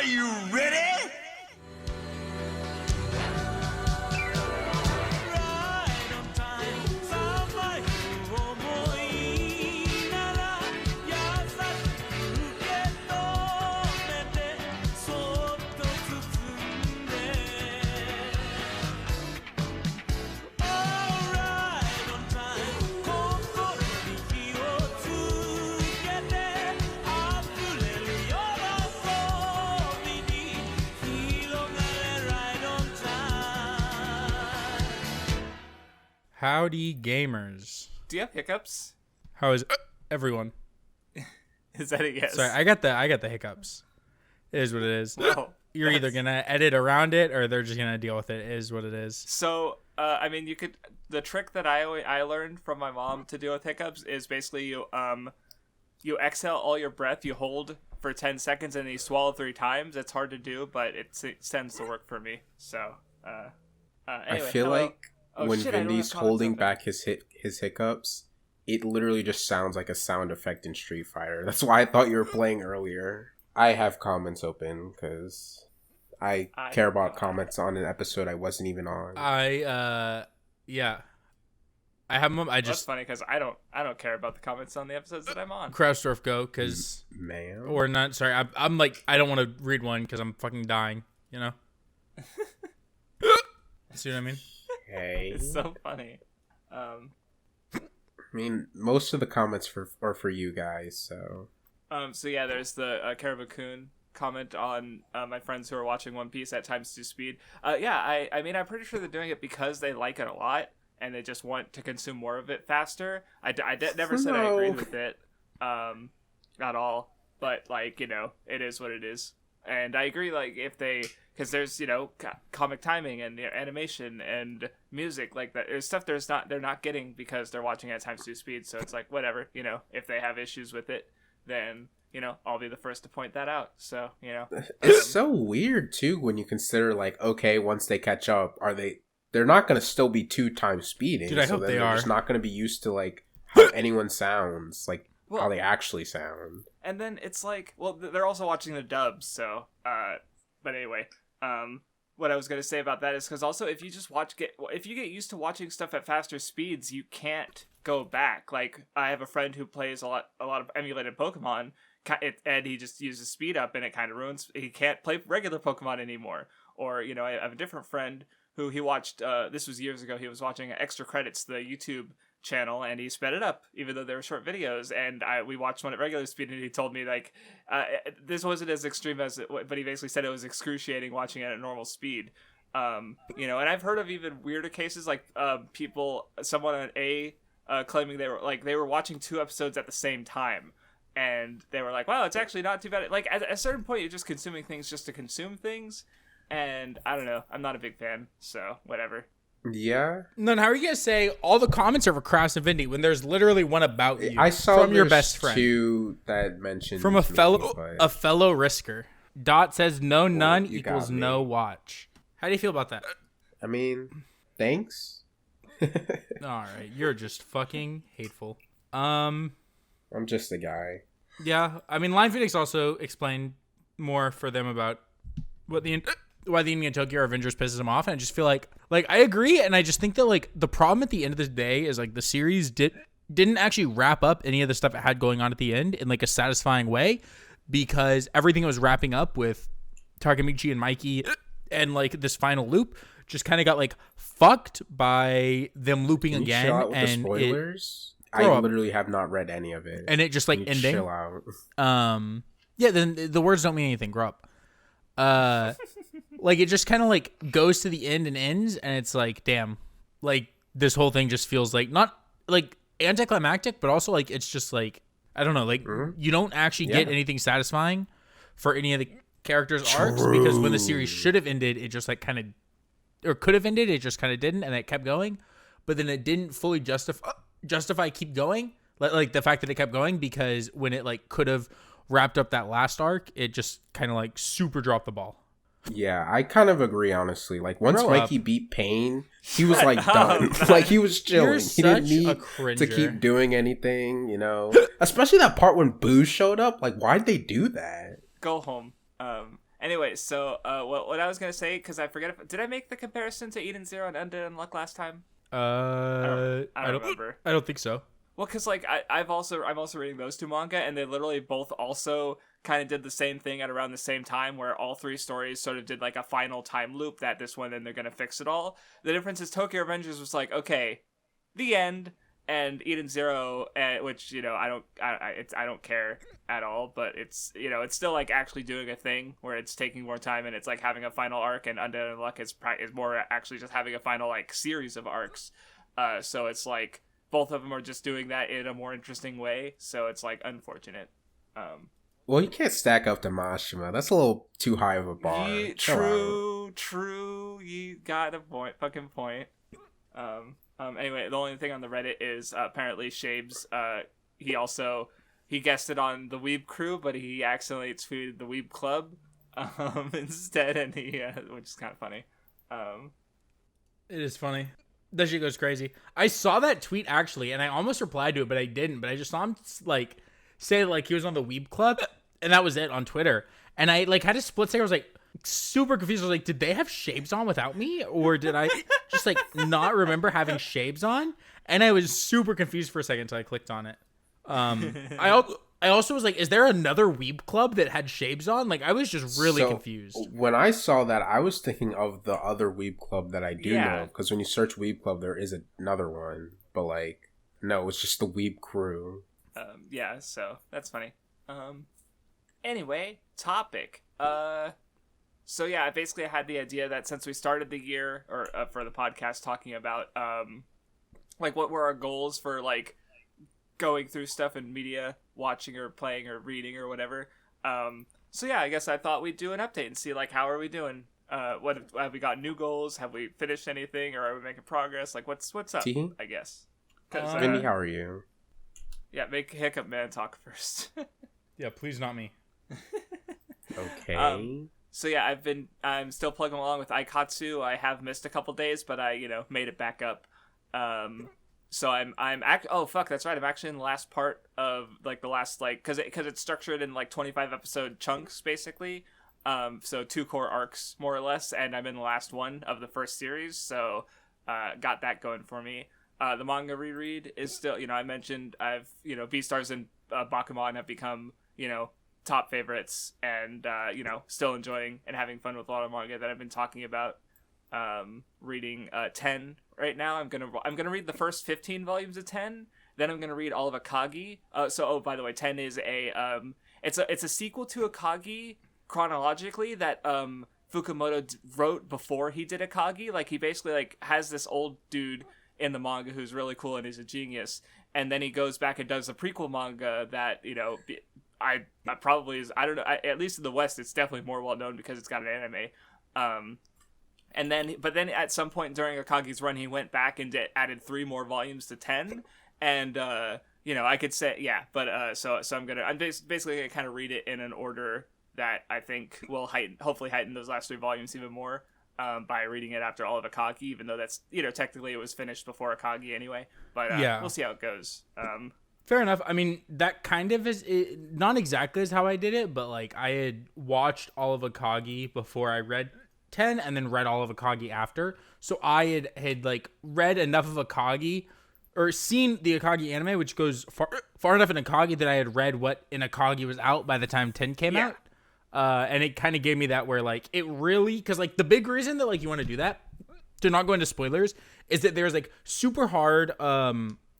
you ready? Howdy, gamers. Do you have hiccups? How is everyone? Is that a yes? Sorry, I got the hiccups. It is what it is. No, You're either gonna edit around it or they're just gonna deal with it. It is what it is. So, I mean, you could. The trick that I learned from my mom to deal with hiccups is basically you exhale all your breath, you hold for 10 seconds, and then you swallow 3 times. It's hard to do, but it tends to work for me. So, anyway, I feel like when Vindy's holding back his hiccups, it literally just sounds like a sound effect in Street Fighter. That's why I thought you were playing earlier. I have comments open because I care about comments on an episode I wasn't even on. Yeah. I have them. That's funny because I don't care about the comments on the episodes that I'm on. Craftsdwarf go because or not. Sorry, I'm like I don't want to read one because I'm fucking dying. You know. See what I mean? Hey. It's so funny. I mean, most of the comments are for you guys, so. So yeah, there's the Caribou-kun comment on my friends who are watching One Piece at times 2 speed. Yeah, I mean, I'm pretty sure they're doing it because they like it a lot and they just want to consume more of it faster. I never said I agreed with it at all, but like, you know, it is what it is. And I agree, like, if they, because there's, you know, comic timing and animation and music, like that. There's stuff they're not getting because they're watching at times 2 speed. So it's like, whatever, you know, if they have issues with it, then, you know, I'll be the first to point that out. So, you know. It's so weird, too, when you consider, like, okay, once they catch up, they're not going to still be 2 times speeding. Dude, I hope they are. They're just not going to be used to, like, how anyone sounds, like, how they actually sound. And then it's like, well, they're also watching the dubs, so, but anyway, what I was going to say about that is because also if you just if you get used to watching stuff at faster speeds, you can't go back. Like, I have a friend who plays a lot of emulated Pokemon, and he just uses speed up, and it kind of ruins, he can't play regular Pokemon anymore. Or, you know, I have a different friend who he watched, this was years ago, he was watching Extra Credits, the YouTube channel, and he sped it up even though they were short videos, and we watched one at regular speed, and he told me like this wasn't as extreme as it, but he basically said it was excruciating watching it at normal speed. You know, and I've heard of even weirder cases, like someone on claiming they were watching 2 episodes at the same time, and they were like, wow, it's actually not too bad. Like, at a certain point, you're just consuming things just to consume things, and I don't know, I'm not a big fan, so whatever. Yeah. Then how are you gonna say all the comments are for Crafts and Vindy when there's literally one about you? I saw from your best friend 2 that mentioned from a fellow risker. Dot says no none equals no watch. How do you feel about that? I mean, thanks. All right, you're just fucking hateful. I'm just a guy. Yeah, I mean, Line Phoenix also explained more for them about why the Indian Tokyo Avengers pisses him off, and I just feel like I agree, and I just think that like the problem at the end of the day is like the series didn't actually wrap up any of the stuff it had going on at the end in like a satisfying way, because everything was wrapping up with Takemichi and Mikey, and like this final loop just kind of got like fucked by them looping Can again. You chill out with and the spoilers. I literally have not read any of it, and it just like ending. Chill out. Yeah. Then the words don't mean anything. Grow up. Like, it just kind of, like, goes to the end and ends, and it's like, damn. Like, this whole thing just feels like, not, like, anticlimactic, but also, like, it's just, like, I don't know, like, you don't actually get anything satisfying for any of the characters' arcs, because when the series should have ended, it just, like, kind of, or could have ended, it just kind of didn't, and it kept going, but then it didn't fully justify keep going, like, the fact that it kept going, because when it, like, could have wrapped up that last arc, it just kind of, like, super dropped the ball. Yeah, I kind of agree, honestly. Like, once Mikey beat Pain, he was, like, done. Like, he was chilling. He didn't need to keep doing anything, you know? Especially that part when Boo showed up. Like, why'd they do that? Go home. Anyway, Anyway, so what I was gonna say, because I forget did I make the comparison to Eden Zero and Undead Unluck last time? I don't remember. I don't think so. Well, because like I'm also reading those two manga, and they literally both also kind of did the same thing at around the same time, where all three stories sort of did like a final time loop that this one, and they're gonna fix it all. The difference is Tokyo Revengers was like, okay, the end, and Eden Zero, which I don't care at all, but it's it's still like actually doing a thing where it's taking more time and it's like having a final arc, and Undead Unluck is more actually just having a final like series of arcs. So it's like both of them are just doing that in a more interesting way. So it's like unfortunate. Well, you can't stack up to Mashima. That's a little too high of a bar. True. You got a fucking point. Anyway, the only thing on the Reddit is apparently Shabes. He guested on the Weeb crew, but he accidentally tweeted the Weeb Club instead, and which is kind of funny. It is funny. That shit goes crazy. I saw that tweet actually, and I almost replied to it, but I didn't. But I just saw him like say like he was on the Weeb Club, and that was it on Twitter. And I like had a split second. I was like super confused. I was like, did they have Shabes on without me, or did I just like not remember having Shabes on? And I was super confused for a second until I clicked on it. I also was like, is there another Weeb Club that had Shabes on? Like, I was just really confused. When I saw that, I was thinking of the other Weeb Club that I do know. Because when you search Weeb Club, there is another one. But, like, no, it's just the Weeb crew. Yeah, so that's funny. Anyway, topic. So, yeah, I had the idea that since we started the year, or for the podcast, talking about, like, what were our goals for, like, going through stuff in media, watching or playing or reading or whatever. So yeah, I guess I thought we'd do an update and see like how are we doing? What have we got new goals? Have we finished anything, or are we making progress? Like what's up? I guess. Vindy, how are you? Yeah, make Hiccup Man talk first. Yeah, please not me. Okay. So yeah, I'm still plugging along with Aikatsu. I have missed a couple days, but I made it back up. So oh fuck, that's right. I'm actually in the last part of like the last like because it's structured in like 25 episode chunks basically. So 2 core arcs more or less, and I'm in the last one of the first series. So got that going for me. The manga reread is still I mentioned I've Beastars and Bakuman have become top favorites, and still enjoying and having fun with a lot of manga that I've been talking about. Reading 10 right now. I'm gonna read the first 15 volumes of 10. Then I'm gonna read all of Akagi. By the way, 10 is it's a sequel to Akagi chronologically that Fukumoto wrote before he did Akagi. Like he basically like has this old dude in the manga who's really cool and he's a genius, and then he goes back and does a prequel manga that I probably is, I don't know, at least in the West it's definitely more well known because it's got an anime. But then at some point during Akagi's run, he went back and added 3 more volumes to 10, and I could say so I'm basically gonna kind of read it in an order that I think will hopefully heighten those last 3 volumes even more by reading it after all of Akagi, even though that's technically it was finished before Akagi anyway. But we'll see how it goes. Fair enough. I mean, that kind of is not exactly as how I did it, but like I had watched all of Akagi before I read 10 and then read all of Akagi after. So I had like read enough of Akagi or seen the Akagi anime, which goes far enough in Akagi that I had read what in Akagi was out by the time 10 came out. And it kind of gave me that where like it really, because like the big reason that like you want to do that, to not go into spoilers, is that there's like super hard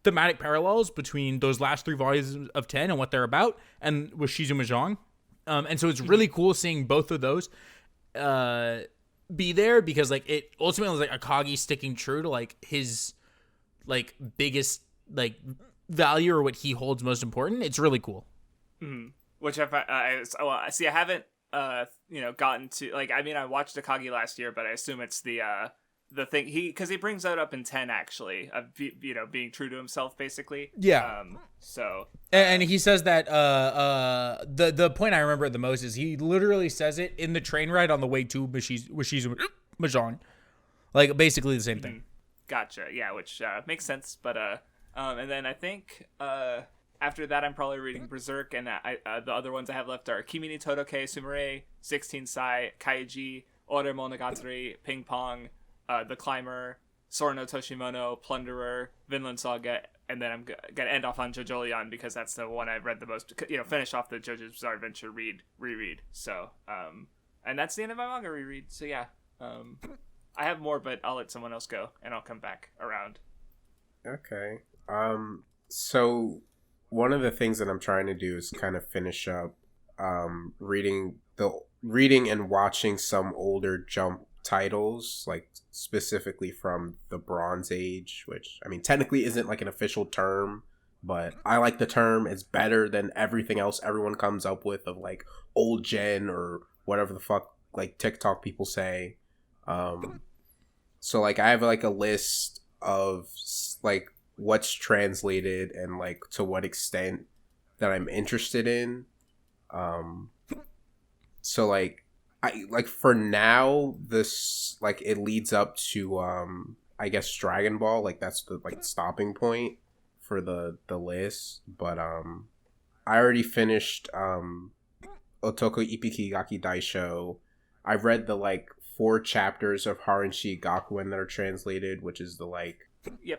thematic parallels between those last 3 volumes of 10 and what they're about and with Shizu Mahjong. And so it's really cool seeing both of those be there, because like it ultimately was like Akagi sticking true to like his like biggest like value or what he holds most important. It's really cool. Mm-hmm. Which I haven't gotten to, like, I mean I watched Akagi last year, but I assume it's the thing because he brings that up in 10 actually of being true to himself basically. And he says that the point I remember the most is he literally says it in the train ride on the way to Shizu Mahjong, like basically the same thing. Gotcha. Yeah, which makes sense. But and then I think After that, I'm probably reading Berserk, and the other ones I have left are Kimi ni Todoke Sumire, 16 Sai, Kaiji, Ore Monogatari, Ping Pong, The Climber, Sora no Toshimono, Plunderer, Vinland Saga, and then I'm gonna end off on JoJo because that's the one I've read the most. Finish off the JoJo's Bizarre Adventure reread. So, and that's the end of my manga reread. So yeah, I have more, but I'll let someone else go, and I'll come back around. Okay. So one of the things that I'm trying to do is kind of finish up reading and watching some older Jump titles, like specifically from the Bronze Age, which I mean technically isn't like an official term, but I like the term. It's better than everything else everyone comes up with of like old gen or whatever the fuck like TikTok people say. So like I have like a list of like what's translated and like to what extent that I'm interested in. So like I like for now this like it leads up to I guess Dragon Ball, like that's the like stopping point for the list. But I already finished Otoko Ippikigaki Daisho. I've read the like 4 chapters of Harenchi Gakuen that are translated, which is the like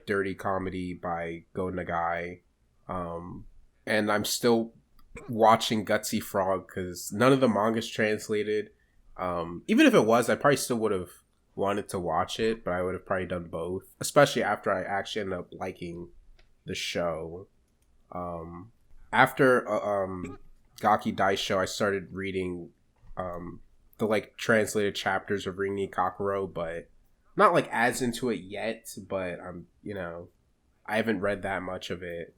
dirty comedy by Go Nagai. And I'm still watching Gutsy Frog because none of the manga's translated. Even if it was, I probably still would have wanted to watch it, but I would have probably done both, especially after I actually ended up liking the show. After Gaki Daisho, I started reading the like translated chapters of Ring ni Kakuro, but not like as into it yet, but I haven't read that much of it.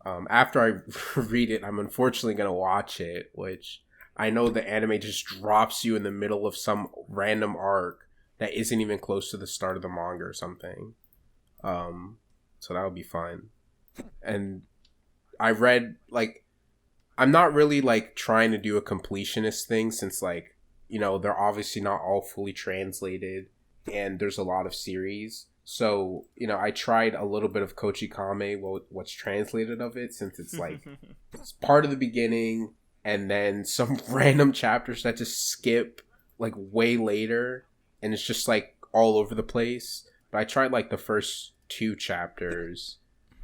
After I read it, I'm unfortunately going to watch it, which I know the anime just drops you in the middle of some random arc that isn't even close to the start of the manga or something. So that would be fun. And I read, like, I'm not really, like, trying to do a completionist thing since, like, they're obviously not all fully translated and there's a lot of series. So, I tried a little bit of Kochikame, what's translated of it, since it's, like, it's part of the beginning and then some random chapters that just skip, like, way later and it's just, like, all over the place. But I tried, like, the first 2 chapters.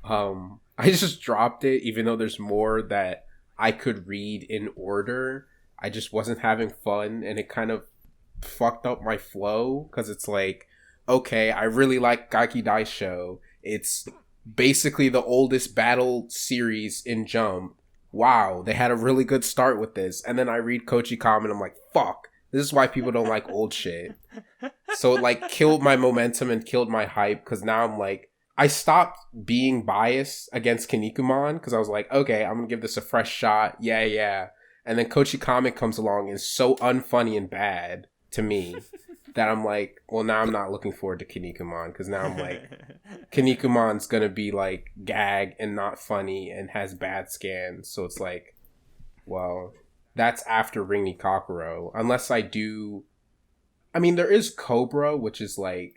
I just dropped it, even though there's more that I could read in order. I just wasn't having fun, and it kind of fucked up my flow, because it's like, okay, I really like Gaki Daisho. It's basically the oldest battle series in Jump. Wow, they had a really good start with this. And then I read Kochikame, and I'm like, fuck, this is why people don't like old shit. So it, like, killed my momentum and killed my hype, because now I'm like, I stopped being biased against Kinnikuman, because I was like, okay, I'm going to give this a fresh shot. Yeah. And then Kochikame comes along and is so unfunny and bad to me that I'm like, well, now I'm not looking forward to Kinnikuman, because now I'm like, Kinnikuman's going to be like gag and not funny and has bad scans. So it's like, well, that's after Ring ni Kakuro. Unless I do... I mean, there is Cobra, which is like...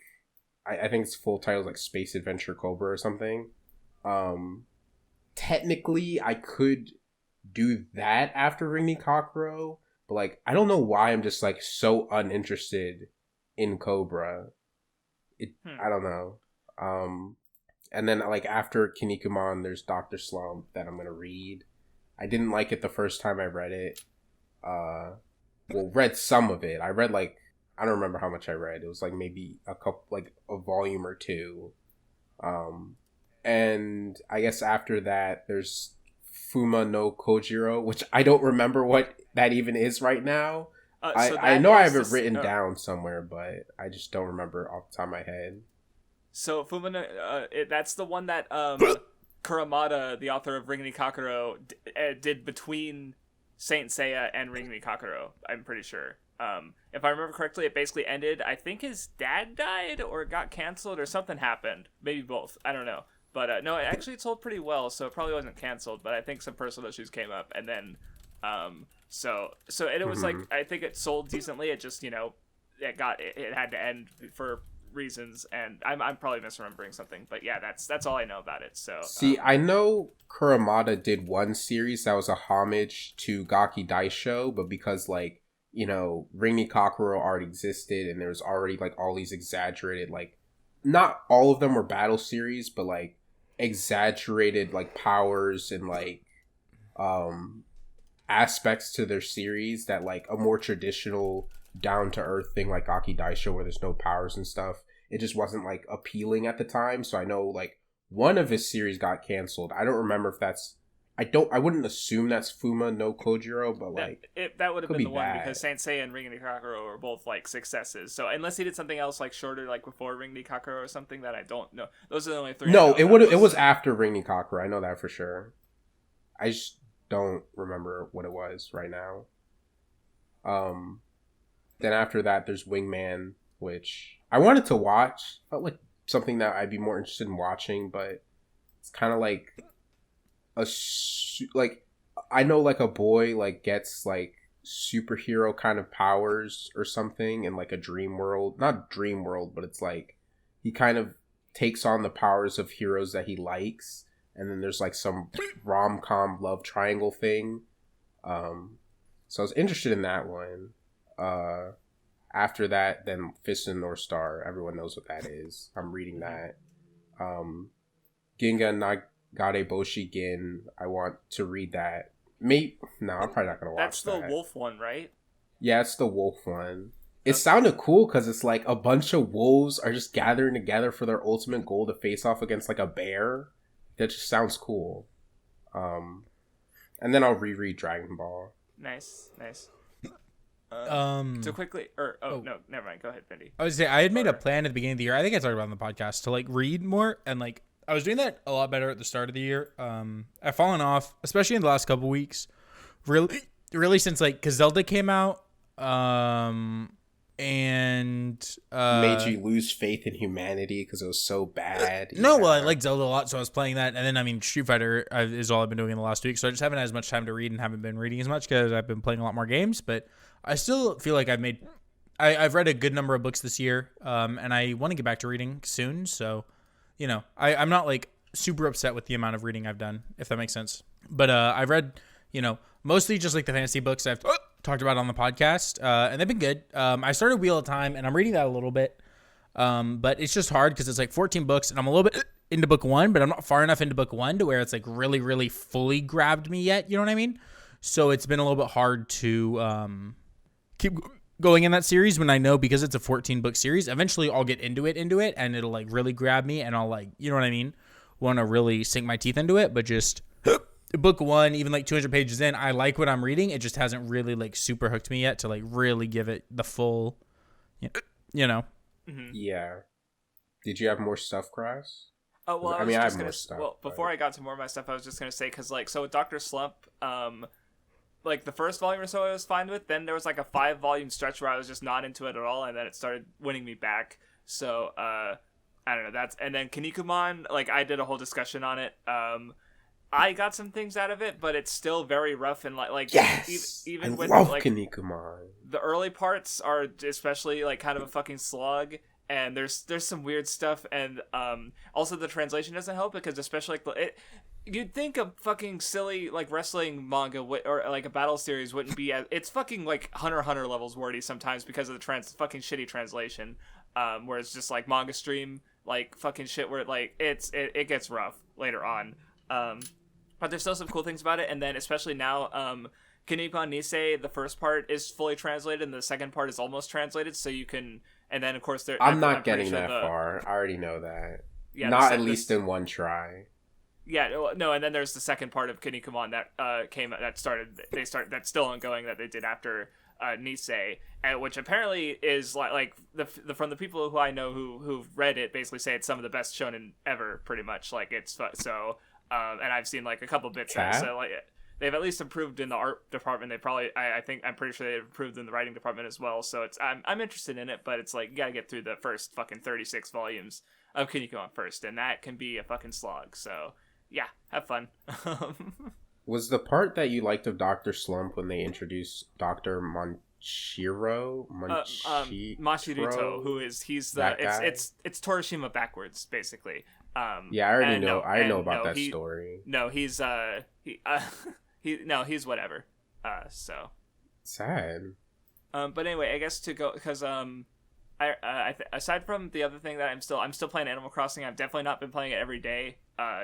I think its full title is like Space Adventure Cobra or something. Technically, I could do that after Ring ni Kakuro, but like, I don't know why I'm just like so uninterested in Cobra. I don't know. And then like after Kinnikuman, there's Dr. Slump that I'm gonna read. I didn't like it the first time I read it. Read some of it. I read like, I don't remember how much I read. It was like maybe a volume or 2. And I guess after that, there's Fuma no Kojiro, which I don't remember what that even is right now. I know I have it written down somewhere, but I just don't remember off the top of my head. So Fuma no, that's the one that Kuramada, the author of Ring ni Kakuro, did between Saint Seiya and Ring ni Kakuro, I'm pretty sure. If I remember correctly, it basically ended, I think his dad died or got canceled or something happened. Maybe both. I don't know. But no, it sold pretty well, so it probably wasn't canceled, but I think some personal issues came up, and then so it was like, I think it sold decently. It just, it had to end for reasons, and I'm probably misremembering something, but yeah, that's all I know about it. So see, I know Kuramada did one series that was a homage to Gaki Daisho, but because like, you know, Ringi Kakuro already existed and there's already like all these exaggerated, like, not all of them were battle series, but like exaggerated like powers and like aspects to their series that like a more traditional down to earth thing like Gaki Daisho where there's no powers and stuff, it just wasn't like appealing at the time. So I know like one of his series got canceled. I don't remember if that's, I wouldn't assume that's Fuma no Kojiro, but like that would have been the one because Saint Seiya and Ringi Kakuro were both like successes. So unless he did something else like shorter, like before Ringi Kakuro or something that I don't know. Those are the only three. No, it was after Ringi Kakuro. I know that for sure. I just don't remember what it was right now. Then after that, there's Wingman, which I wanted to watch. Felt like something that I'd be more interested in watching, but it's kind of like like I know like a boy like gets like superhero kind of powers or something in like a dream world, not dream world, but it's like he kind of takes on the powers of heroes that he likes, and then there's like some rom-com love triangle thing. So I was interested in that one. After that, then Fist and North Star. Everyone knows what that is. I'm reading that. Ginga Nagare Boshi Gin. I want to read that. No, I'm probably not gonna watch That's that. the wolf one, right? Yeah, it's the wolf one. It sounded cool because it's like a bunch of wolves are just gathering together for their ultimate goal to face off against like a bear. That just sounds cool. And then I'll reread Dragon Ball. Nice. So quickly, no, never mind. Go ahead, Vindy. I would say I had made a plan at the beginning of the year. I think I talked about it on the podcast to like read more, and like I was doing that a lot better at the start of the year. I've fallen off, especially in the last couple weeks. Really since like because Zelda came out, and made you lose faith in humanity because it was so bad. No, well, I liked Zelda a lot, so I was playing that, and then I mean Street Fighter is all I've been doing in the last week, so I just haven't had as much time to read and haven't been reading as much because I've been playing a lot more games. But I still feel like I've read a good number of books this year, and I want to get back to reading soon. So, you know, I'm not like super upset with the amount of reading I've done, if that makes sense. But I've read, you know, mostly just like the fantasy books I've talked about on the podcast, and they've been good. I started Wheel of Time, and I'm reading that a little bit, but it's just hard because it's like 14 books, and I'm a little bit into book one, but I'm not far enough into book one to where it's like really, really fully grabbed me yet. You know what I mean? So it's been a little bit hard to keep going in that series when I know because it's a 14 book series. Eventually, I'll get into it, and it'll like really grab me, and I'll like, you know what I mean, want to really sink my teeth into it, but just. Book one, even like 200 pages in, I like what I'm reading. It just hasn't really like super hooked me yet to like really give it the full, you know. Mm-hmm. Yeah. Did you have more stuff, Cross? Oh well, I have more stuff. Well, before I got to more of my stuff, I was just gonna say because like so with Dr. Slump, like the first volume or so I was fine with. Then there was like a 5-volume stretch where I was just not into it at all, and then it started winning me back. So I don't know. And then Kinnikuman, like I did a whole discussion on it. I got some things out of it, but it's still very rough and like yes, even I with love like Kinnikuman. The early parts are especially like kind of a fucking slog, and there's some weird stuff, and also the translation doesn't help because especially like you'd think a fucking silly like wrestling manga or like a battle series wouldn't be it's fucking like Hunter x Hunter levels wordy sometimes because of the fucking shitty translation, where it's just like manga stream like fucking shit where like it gets rough later on. But there's still some cool things about it, and then especially now, Kinnikuman Nisei, the first part is fully translated, and the second part is almost translated, so you can, and then of course I'm not getting that far. I already know that. Yeah, not at least in one try. Yeah, no, and then there's the second part of Kinnikuman that that's still ongoing that they did after Nisei, which apparently is like the from the people who I know who've read it basically say it's some of the best shonen ever, pretty much. Like it's so. And I've seen like a couple bits of it, so like they've at least improved in the art department. They probably, I'm pretty sure they've improved in the writing department as well. So I'm interested in it, but it's like you gotta get through the first fucking 36 volumes of Kinnikuman first, and that can be a fucking slog. So yeah, have fun. Was the part that you liked of Dr. Slump when they introduced Dr. Mashirito, he's the it's Torishima backwards, basically. Yeah, I already know. I know about that story. No, he's he's whatever. So sad. But anyway, I guess to go because aside from the other thing that I'm still playing Animal Crossing. I've definitely not been playing it every day.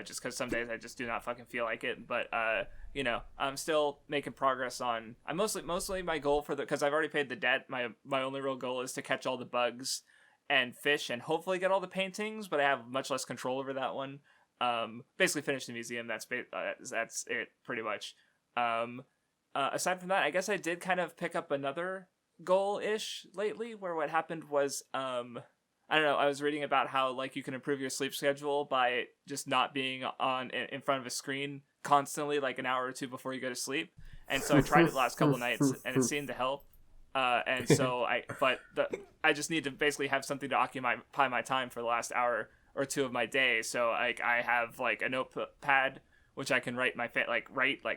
Just because some days I just do not fucking feel like it. But I'm still making progress on. I'm mostly my goal because I've already paid the debt. My only real goal is to catch all the bugs and fish and hopefully get all the paintings. But I have much less control over that one. Basically finish the museum. That's it pretty much. Aside from that, I guess I did kind of pick up another goal-ish lately, where what happened was I don't know, I was reading about how like you can improve your sleep schedule by just not being in front of a screen constantly like an hour or two before you go to sleep. And so I tried it the last couple nights and it seemed to help. And so I just need to basically have something to occupy my time for the last hour or two of my day. So like I have like a notepad which I can write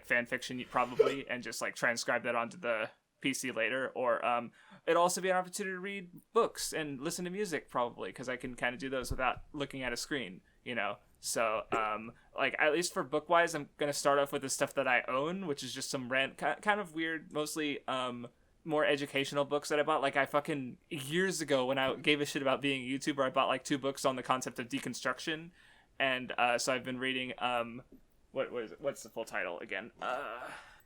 fan fiction probably and just like transcribe that onto the PC later, or it'd also be an opportunity to read books and listen to music probably because I can kind of do those without looking at a screen, so like at least for book wise I'm gonna start off with the stuff that I own, which is just some kind of weird, mostly more educational books that I bought. Like I fucking years ago when I gave a shit about being a YouTuber, I bought like 2 books on the concept of deconstruction, and so I've been reading what's the full title again?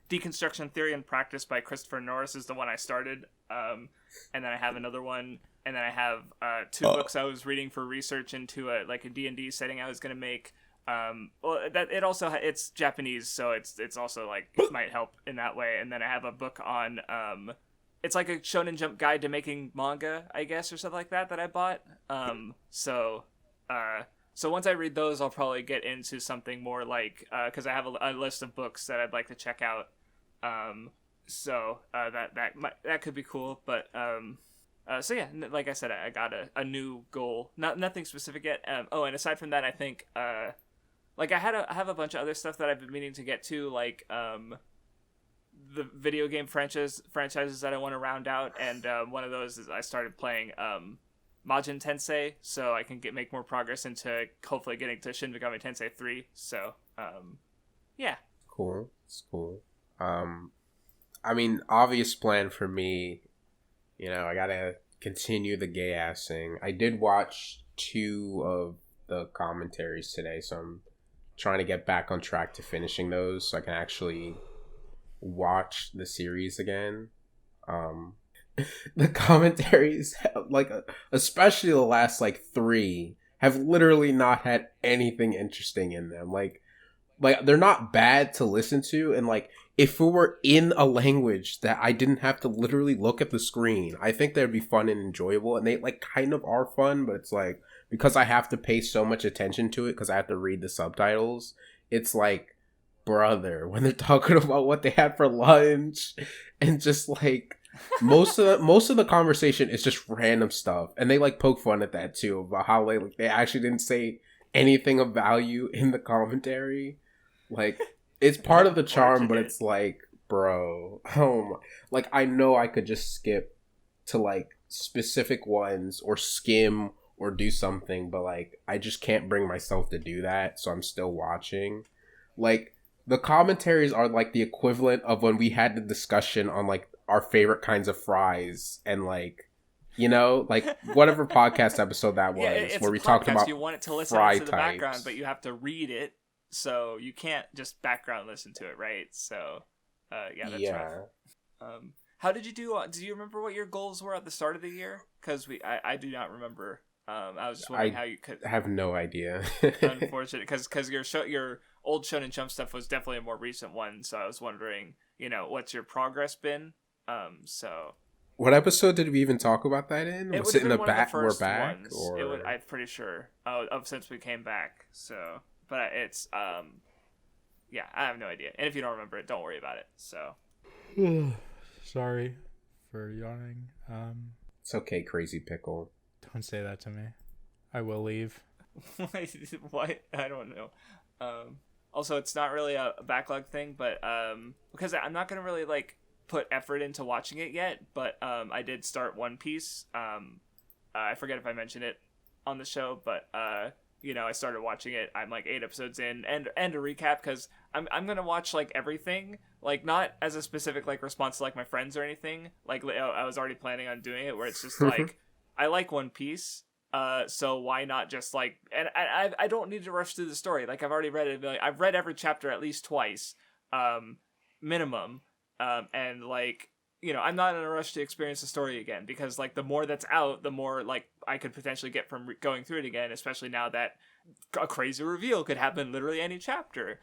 Deconstruction Theory and Practice by Christopher Norris is the one I started, and then I have another one, and then I have 2 books I was reading for research into a D&D setting I was going to make. It's Japanese, so it's also like it might help in that way. And then I have a book on it's like a Shonen Jump guide to making manga, I guess, or something like that I bought. So once I read those, I'll probably get into something more like because I have a list of books that I'd like to check out. That could be cool. But so yeah, like I said, I got a new goal. Nothing specific yet. And aside from that, I think like I have a bunch of other stuff that I've been meaning to get to, like the video game franchises that I want to round out, and one of those is I started playing Majin Tensei, so I can make more progress into hopefully getting to Shin Megami Tensei 3. So, yeah. Cool. It's cool. I mean, obvious plan for me, I gotta continue the gay assing. I did watch 2 of the commentaries today, so I'm trying to get back on track to finishing those so I can actually watch the series again. The commentaries, like especially the last 3, have literally not had anything interesting in them. Like they're not bad to listen to, and if it were in a language that I didn't have to literally look at the screen, I think they'd be fun and enjoyable. And they kind of are fun, but it's because I have to pay so much attention to it because I have to read the subtitles. It's brother, when they're talking about what they had for lunch and just most of the conversation is just random stuff, and they poke fun at that too, about how they actually didn't say anything of value in the commentary. It's part of the charm, but it's bro, oh my, I know I could just skip to specific ones or skim or do something, but I just can't bring myself to do that, so I'm still watching. The commentaries are the equivalent of when we had the discussion on our favorite kinds of fries and whatever podcast episode that was, yeah, where we talked about you want it to listen fry to the types. background, but you have to read it, so you can't just background listen to it, right? So that's rough. How did you do? Do you remember what your goals were at the start of the year? Because I do not remember. I was just wondering how you could. I have no idea. Unfortunate, because your old Shonen Jump stuff was definitely a more recent one, so I was wondering, what's your progress been? So. What episode did we even talk about that in? Was it in the back? We're back, ones. or I'm pretty sure. Since we came back. So, but it's yeah, I have no idea. And if you don't remember it, don't worry about it. So. Sorry for yawning. It's okay, Crazy Pickle. Don't say that to me. I will leave. What? I don't know. Also, it's not really a backlog thing, but because I'm not gonna really put effort into watching it yet, but I did start One Piece. I forget if I mentioned it on the show, but I started watching it. I'm like 8 episodes in, and a recap, because I'm gonna watch like everything, like not as a specific like response to like my friends or anything. Like I was already planning on doing it, where it's just like I like One Piece. So why not just like, and I don't need to rush through the story. Like I've already read it. I've read every chapter at least twice, minimum. And like, I'm not in a rush to experience the story again, because like the more that's out, the more like I could potentially get from going through it again, especially now that a crazy reveal could happen literally any chapter.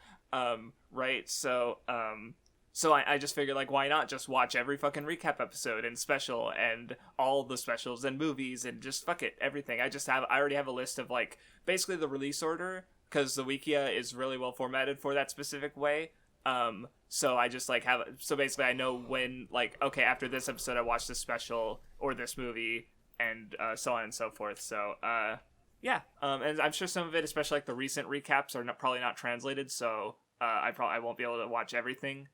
Right. So I just figured, like, why not just watch every fucking recap episode and special and all the specials and movies and just fuck it, everything. I already have a list of, like, basically the release order, because the Wikia is really well formatted for that specific way. So I just, like, so basically I know when, like, okay, after this episode I watch this special or this movie and so on and so forth. So, yeah. And I'm sure some of it, especially, like, the recent recaps are probably not translated, so I won't be able to watch everything.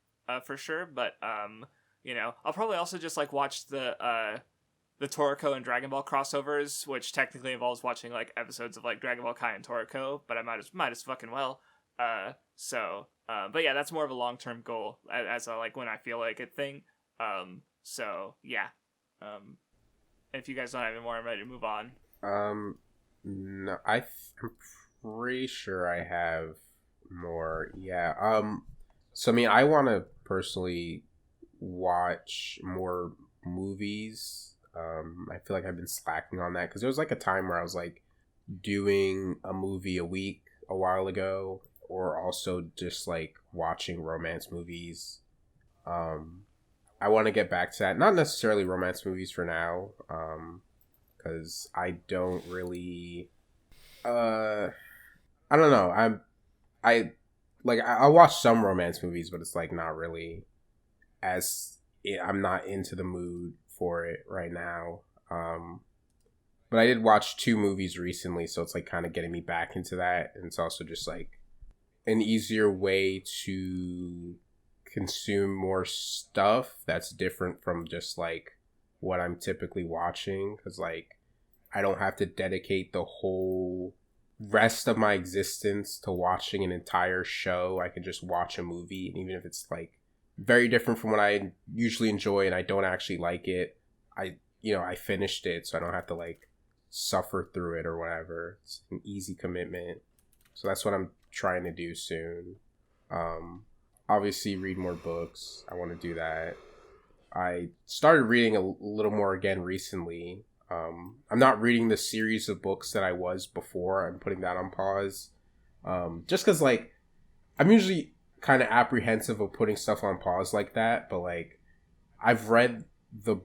For sure, but I'll probably also just like watch the Toriko and Dragon Ball crossovers, which technically involves watching like episodes of like Dragon Ball Kai and Toriko, but I might as fucking well. But yeah, that's more of a long-term goal as a like when I feel like it thing. So yeah. If you guys don't have any more, I'm ready to move on. No, I'm pretty sure I have more. Yeah. So, I mean, I want to personally watch more movies. I feel like I've been slacking on that, because there was like a time where I was like doing a movie a week a while ago, or also just like watching romance movies. I want to get back to that. Not necessarily romance movies for now, because I don't really... I don't know. I'll watch some romance movies, but it's like not really I'm not into the mood for it right now. But I did watch 2 movies recently, so it's like kind of getting me back into that. And it's also just like an easier way to consume more stuff that's different from just like what I'm typically watching. Because like I don't have to dedicate the whole rest of my existence to watching an entire show. I can just watch a movie, and even if it's like very different from what I usually enjoy and I don't actually like it, I finished it, so I don't have to like suffer through it or whatever. It's an easy commitment. So that's what I'm trying to do soon. Obviously read more books. I want to do that. I started reading a little more again recently. I'm not reading the series of books that I was before. I'm putting that on pause. Just because, like, I'm usually kind of apprehensive of putting stuff on pause like that. But, like, I've read the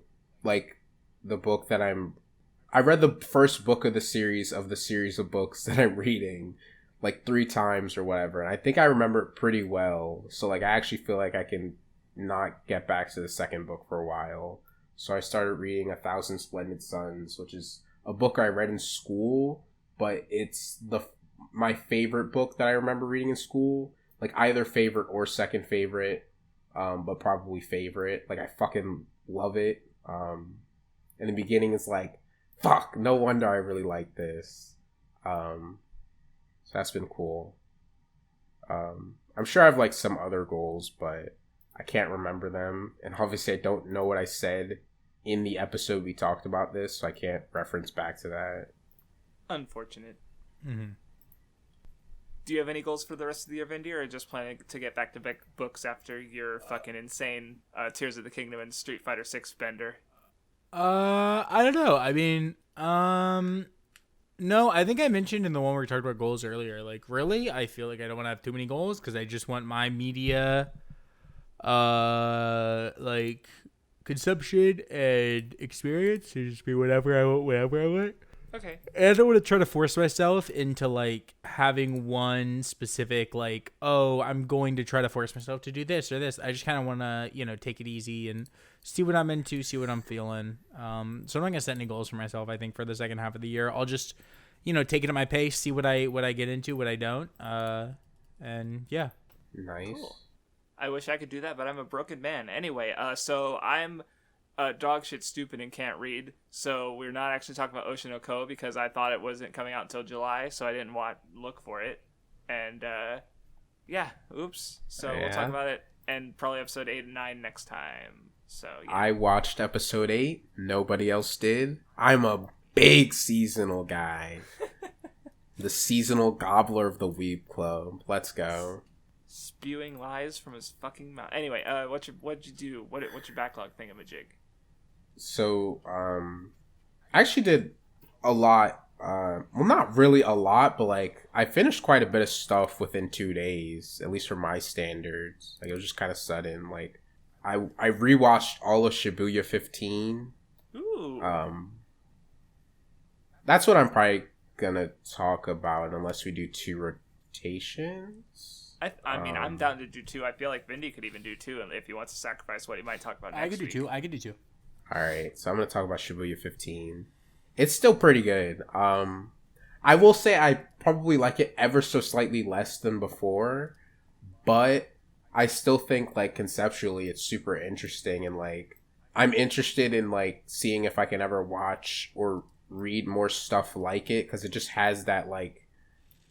book that I read the first book of the series of books that I'm reading, like, 3 times or whatever. And I think I remember it pretty well. So, like, I actually feel like I can not get back to the second book for a while. So I started reading 1,000 Splendid Suns, which is a book I read in school, but it's my favorite book that I remember reading in school. Like either favorite or second favorite, but probably favorite. Like I fucking love it. In the beginning, it's like, fuck, no wonder I really like this. So that's been cool. I'm sure I have like some other goals, but I can't remember them, and obviously I don't know what I said in the episode we talked about this, so I can't reference back to that. Unfortunate. Mm-hmm. Do you have any goals for the rest of the year, Vindy, or just planning to get back to books after your fucking insane Tears of the Kingdom and Street Fighter 6 bender? I don't know. I mean, no, I think I mentioned in the one where we talked about goals earlier, like, really, I feel like I don't want to have too many goals, because I just want my media like consumption and experience to just be whatever I want, whenever I want. Okay. And I don't want to try to force myself into like having one specific like, oh, I'm going to try to force myself to do this or this. I just kind of want to, take it easy and see what I'm into, see what I'm feeling. So I'm not gonna set any goals for myself. I think for the second half of the year, I'll just, take it at my pace, see what I get into, what I don't. And yeah. Nice. Cool. I wish I could do that, but I'm a broken man. Anyway, so I'm dog shit stupid and can't read. So we're not actually talking about Ocean Oko because I thought it wasn't coming out until July, so I didn't look for it. And yeah, oops. So we'll talk about it and probably episode 8 and 9 next time. So yeah. I watched episode 8. Nobody else did. I'm a big seasonal guy. The seasonal gobbler of the Weeb Club. Let's go. Spewing lies from his fucking mouth. Anyway, what'd you do? What's your backlog thingamajig? So, I actually did a lot. Well, not really a lot, but like I finished quite a bit of stuff within 2 days, at least for my standards. Like it was just kind of sudden. Like I rewatched all of Shibuya 15. Ooh. That's what I'm probably gonna talk about unless we do 2 rotations. I mean, I'm down to do 2. I feel like Vindy could even do 2, and if he wants to sacrifice what he might talk about next week. I could do 2. All right, so I'm gonna talk about Shibuya 15. It's still pretty good. I will say I probably like it ever so slightly less than before, but I still think like conceptually it's super interesting, and like I'm interested in like seeing if I can ever watch or read more stuff like it, because it just has that like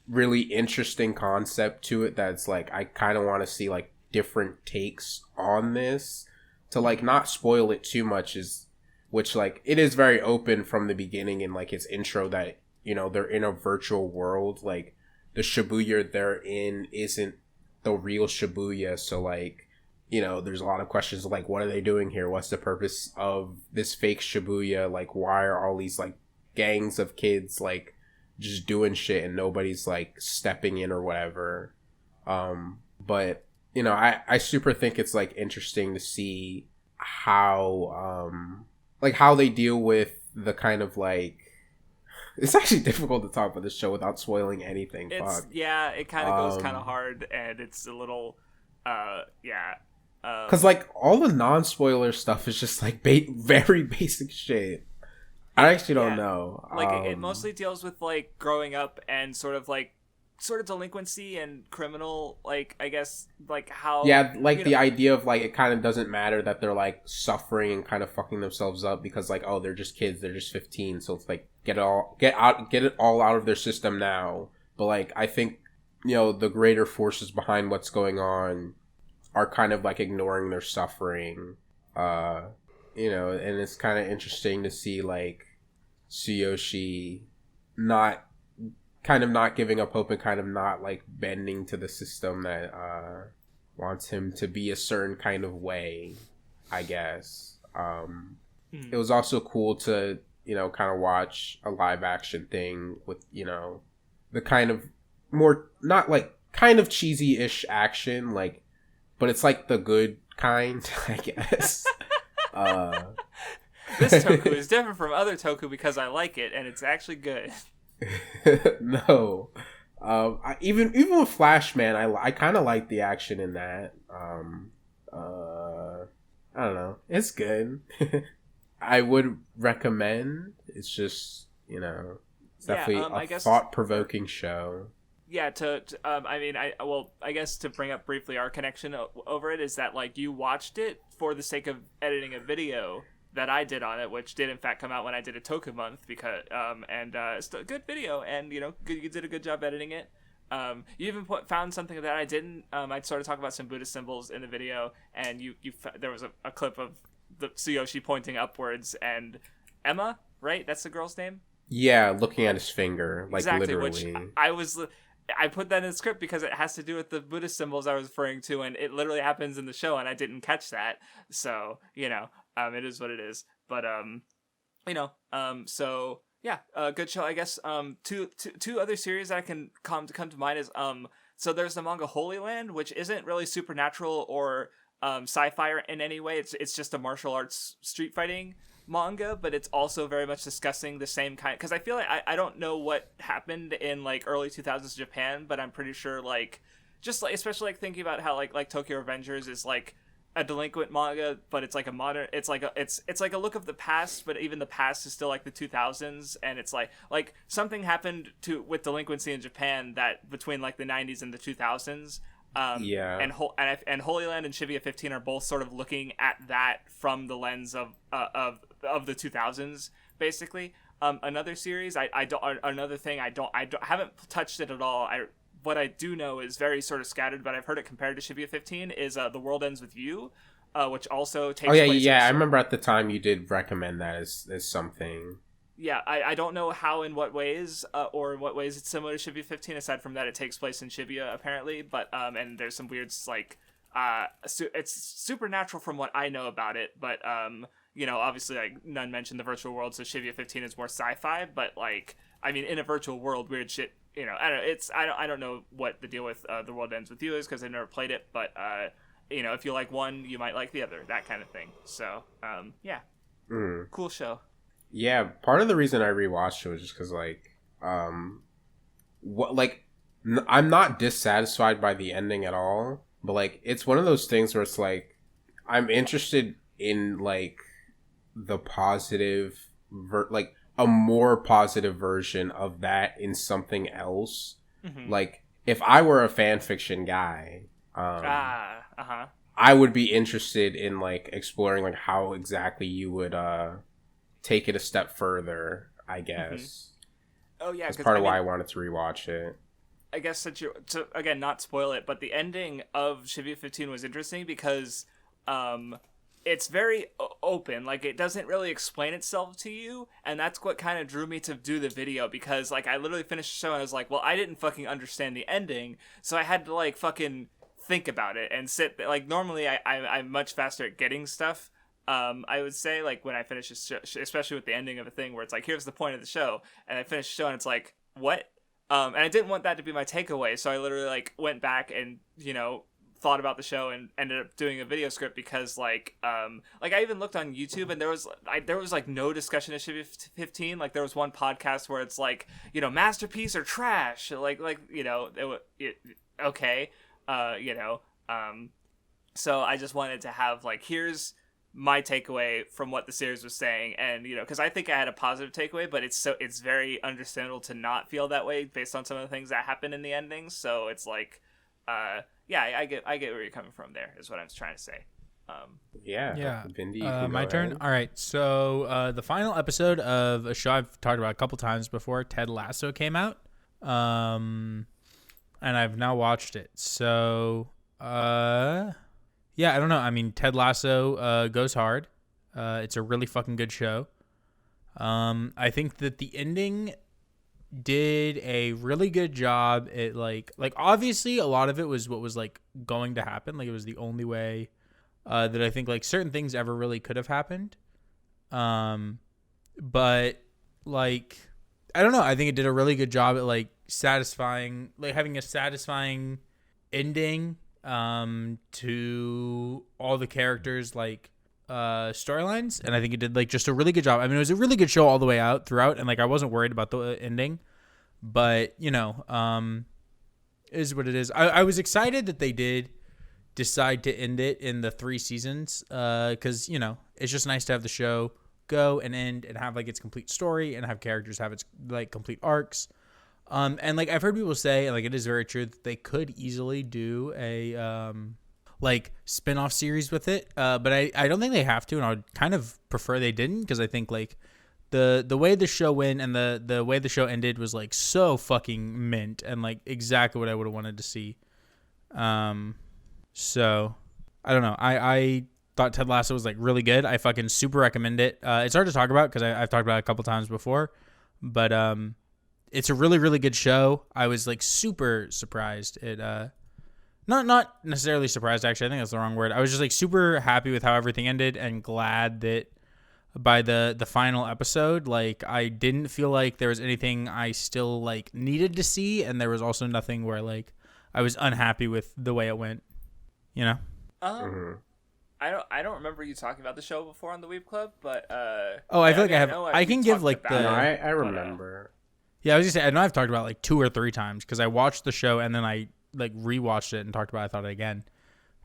really interesting concept to it that's like I kind of want to see like different takes on this. To like not spoil it too much, is which like it is very open from the beginning in like its intro that, you know, they're in a virtual world. Like the Shibuya they're in isn't the real Shibuya, so like, you know, there's a lot of questions like, what are they doing here? What's the purpose of this fake Shibuya? Like, why are all these like gangs of kids like just doing shit and nobody's like stepping in or whatever? But you know, I super think it's like interesting to see how like how they deal with the kind of like, it's actually difficult to talk about this show without spoiling anything. Yeah, it kind of goes kind of hard, and it's a little because like all the non-spoiler stuff is just like very basic shit. I actually don't know. Like it mostly deals with like growing up and sort of delinquency and criminal, like, I guess, like how... Yeah, like the idea of, like, it kind of doesn't matter that they're, like, suffering and kind of fucking themselves up because, like, oh, they're just kids, they're just 15, so it's, like, get it all out of their system now. But, like, I think, you know, the greater forces behind what's going on are kind of, like, ignoring their suffering. You know, and it's kind of interesting to see, like, Tsuyoshi not giving up hope and kind of not like bending to the system that wants him to be a certain kind of way, I guess. It was also cool to, you know, kind of watch a live action thing with, you know, the kind of more, not like kind of cheesy-ish action, like, but it's like the good kind, I guess. This toku is different from other toku because I like it and it's actually good. No, even with Flash Man, I kind of like the action in that. I don't know, it's good. I would recommend. It's just, you know, it's definitely a thought-provoking show. Yeah, I guess to bring up briefly our connection over it is that like you watched it for the sake of editing a video that I did on it, which did in fact come out when I did a Toku month, because it's a good video, and you know, you did a good job editing it. You even found something that I didn't. I sort of talk about some Buddhist symbols in the video, and there was a clip of the Tsuyoshi pointing upwards, and Emma, right? That's the girl's name. Yeah, looking at his finger, like exactly, literally. Which I put that in the script because it has to do with the Buddhist symbols I was referring to, and it literally happens in the show, and I didn't catch that. So, you know, it is what it is. But, you know, so yeah, good show, I guess. Two other series that I can come to mind is, so there's the manga Holy Land, which isn't really supernatural or sci-fi in any way. It's just a martial arts street fighting manga, but it's also very much discussing the same kind, because I feel like I don't know what happened in like early 2000s Japan, but I'm pretty sure like just like, especially like thinking about how like Tokyo Revengers is like a delinquent manga, but it's like a modern, it's like a look of the past, but even the past is still like the 2000s, and it's like something happened with delinquency in Japan that between like the 90s and the 2000s, And Holy Land and Shibuya 15 are both sort of looking at that from the lens of the 2000s, basically. Another series, I haven't touched it at all. What I do know is very sort of scattered, but I've heard it compared to Shibuya 15 is The World Ends With You, which also takes place. I remember at the time you did recommend that as something. Yeah, I don't know how, in what ways, or in what ways it's similar to Shibuya 15, aside from that it takes place in Shibuya, apparently, but, and there's some weird, like, it's supernatural from what I know about it, but, obviously, like, Nun mentioned the virtual world, so Shibuya 15 is more sci-fi, but, like, I mean, in a virtual world, weird shit, I don't know what the deal with The World Ends With You is, because I've never played it, but, if you like one, you might like the other, that kind of thing, so, yeah. Cool show. Yeah, part of the reason I rewatched it was just because, like, I'm not dissatisfied by the ending at all, but, like, it's one of those things where it's, like, I'm interested in, like, the positive, a more positive version of that in something else. Mm-hmm. Like, if I were a fan fiction guy, I would be interested in, like, exploring, like, how exactly you would, take it a step further, I guess. Mm-hmm. Oh yeah, that's part of why I wanted to rewatch it. I guess that to again not spoil it, but the ending of Shibuya 15 was interesting because it's very open. Like, it doesn't really explain itself to you, and that's what kind of drew me to do the video, because, like, I literally finished the show and I was like, well, I didn't fucking understand the ending, so I had to, like, fucking think about it and sit there. Like, normally I'm much faster at getting stuff. I would say, like, when I finish a show, especially with the ending of a thing where it's like, here's the point of the show, and I finish the show and it's like, what? And I didn't want that to be my takeaway, so I literally, like, went back and, thought about the show and ended up doing a video script because, like, I even looked on YouTube and there was like no discussion of Shibuya 15. Like, there was one podcast where it's like, masterpiece or trash, okay, so I just wanted to have, like, here's my takeaway from what the series was saying, and because I think I had a positive takeaway, but it's very understandable to not feel that way based on some of the things that happen in the endings. So it's like, I get where you're coming from. There is what I'm trying to say. Vindy, my turn. All right, so the final episode of a show I've talked about a couple times before, Ted Lasso, came out, and I've now watched it. So yeah, I don't know. I mean, Ted Lasso goes hard. It's a really fucking good show. I think that the ending did a really good job at, like obviously a lot of it was what was, like, going to happen. Like, it was the only way that I think, like, certain things ever really could have happened. But, like, I don't know. I think it did a really good job at, like, satisfying, like, having a satisfying ending to all the characters, like, storylines, and I think it did, like, just a really good job. I mean, it was a really good show all the way out throughout, and, like, I wasn't worried about the ending, but is what it is. I was excited that they did decide to end it in the 3 seasons, because it's just nice to have the show go and end and have, like, its complete story and have characters have its, like, complete arcs. And, like, I've heard people say, and, like, it is very true, that they could easily do a like, spin-off series with it, but I don't think they have to, and I would kind of prefer they didn't, because I think, like, the way the show went and the way the show ended was, like, so fucking mint, and, like, exactly what I would have wanted to see. So I don't know. I thought Ted Lasso was, like, really good. I fucking super recommend it. It's hard to talk about because I've talked about it a couple times before, but it's a really, really good show. I was, like, super surprised. Not necessarily surprised, actually. I think that's the wrong word. I was just, like, super happy with how everything ended and glad that by the final episode, like, I didn't feel like there was anything I still, like, needed to see, and there was also nothing where, like, I was unhappy with the way it went. I don't remember you talking about the show before on the Weeb Club, but I feel like I have. I can give, like, the. No, I remember. Yeah, I was just saying, I know I've talked about it, like, 2 or 3 times because I watched the show and then I, like, rewatched it and talked about it. I thought it again,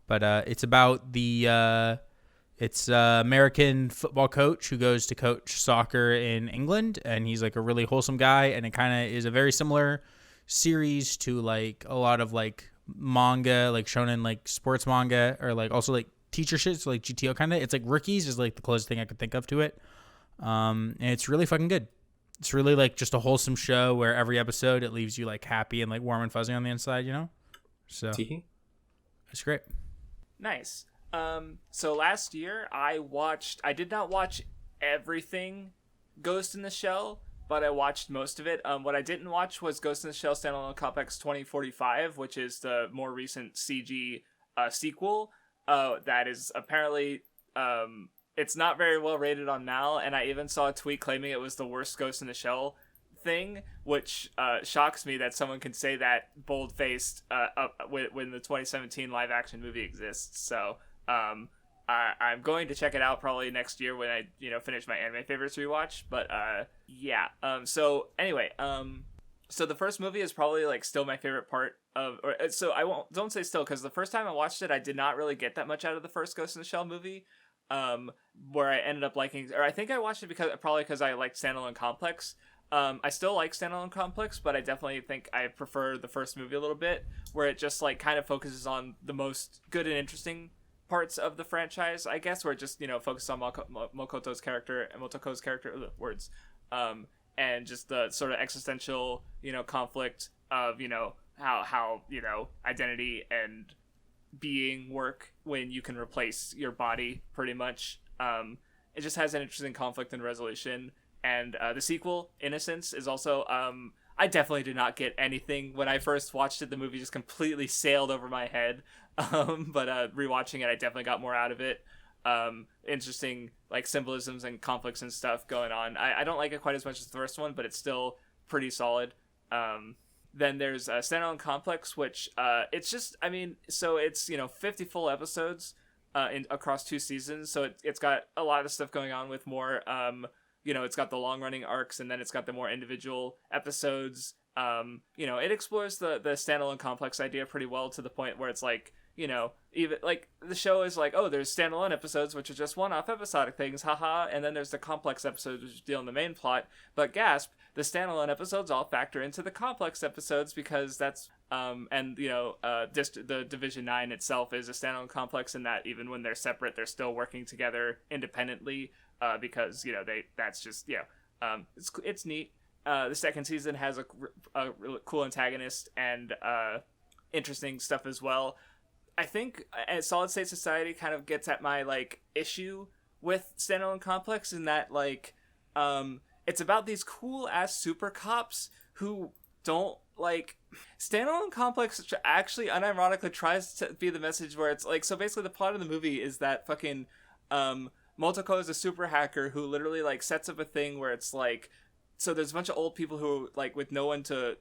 but it's about the American football coach who goes to coach soccer in England, and he's, like, a really wholesome guy, and it kind of is a very similar series to, like, a lot of, like, manga, like shonen, like sports manga, or like also like teacher shit, so like GTO kind of. It's like Rookies is like the closest thing I could think of to it. And it's really fucking good. It's really like just a wholesome show where every episode it leaves you like happy and like warm and fuzzy on the inside, you know? So it's great. Nice. So last year I did not watch everything Ghost in the Shell, but I watched most of it. What I didn't watch was Ghost in the Shell Standalone Complex 2045, which is the more recent CG sequel. That is apparently it's not very well rated on Mal, and I even saw a tweet claiming it was the worst Ghost in the Shell thing, which shocks me that someone can say that bold-faced when the 2017 live-action movie exists. So I'm going to check it out probably next year when I finish my anime favorites rewatch. But yeah. So anyway, so the first movie is probably like still my favorite part of. So don't say still, because the first time I watched it, I did not really get that much out of the first Ghost in the Shell movie. Where I ended up liking, or I think I watched it because I liked Standalone Complex. I still like Standalone Complex, but I definitely think I prefer the first movie a little bit, where it just like kind of focuses on the most good and interesting parts of the franchise, I guess, where it just focuses on Motoko's character, and just the sort of existential conflict of how identity and being work when you can replace your body, pretty much. It just has an interesting conflict and resolution. And the sequel, Innocence, is also I definitely did not get anything when I first watched it. The movie just completely sailed over my head. But rewatching it, I definitely got more out of it. Interesting like symbolisms and conflicts and stuff going on. I don't like it quite as much as the first one, but it's still pretty solid. Then there's Standalone Complex, which it's just, so it's 50 full episodes across 2 seasons, so it's got a lot of stuff going on with more it's got the long running arcs, and then it's got the more individual episodes. It explores the Standalone Complex idea pretty well, to the point where it's like, even like the show is like, oh, there's standalone episodes which are just one-off episodic things, haha, and then there's the complex episodes which deal in the main plot. But gasp, the standalone episodes all factor into the complex episodes, because that's the Division 9 itself is a standalone complex, in that even when they're separate, they're still working together independently, because that's just it's neat. The second season has a really cool antagonist and interesting stuff as well. I think Solid State Society kind of gets at my like issue with Standalone Complex, in that like it's about these cool ass super cops who don't like. Standalone Complex actually unironically tries to be the message where it's like, so basically the plot of the movie is that fucking Motoko is a super hacker who literally like sets up a thing where it's like, so there's a bunch of old people who like with no one to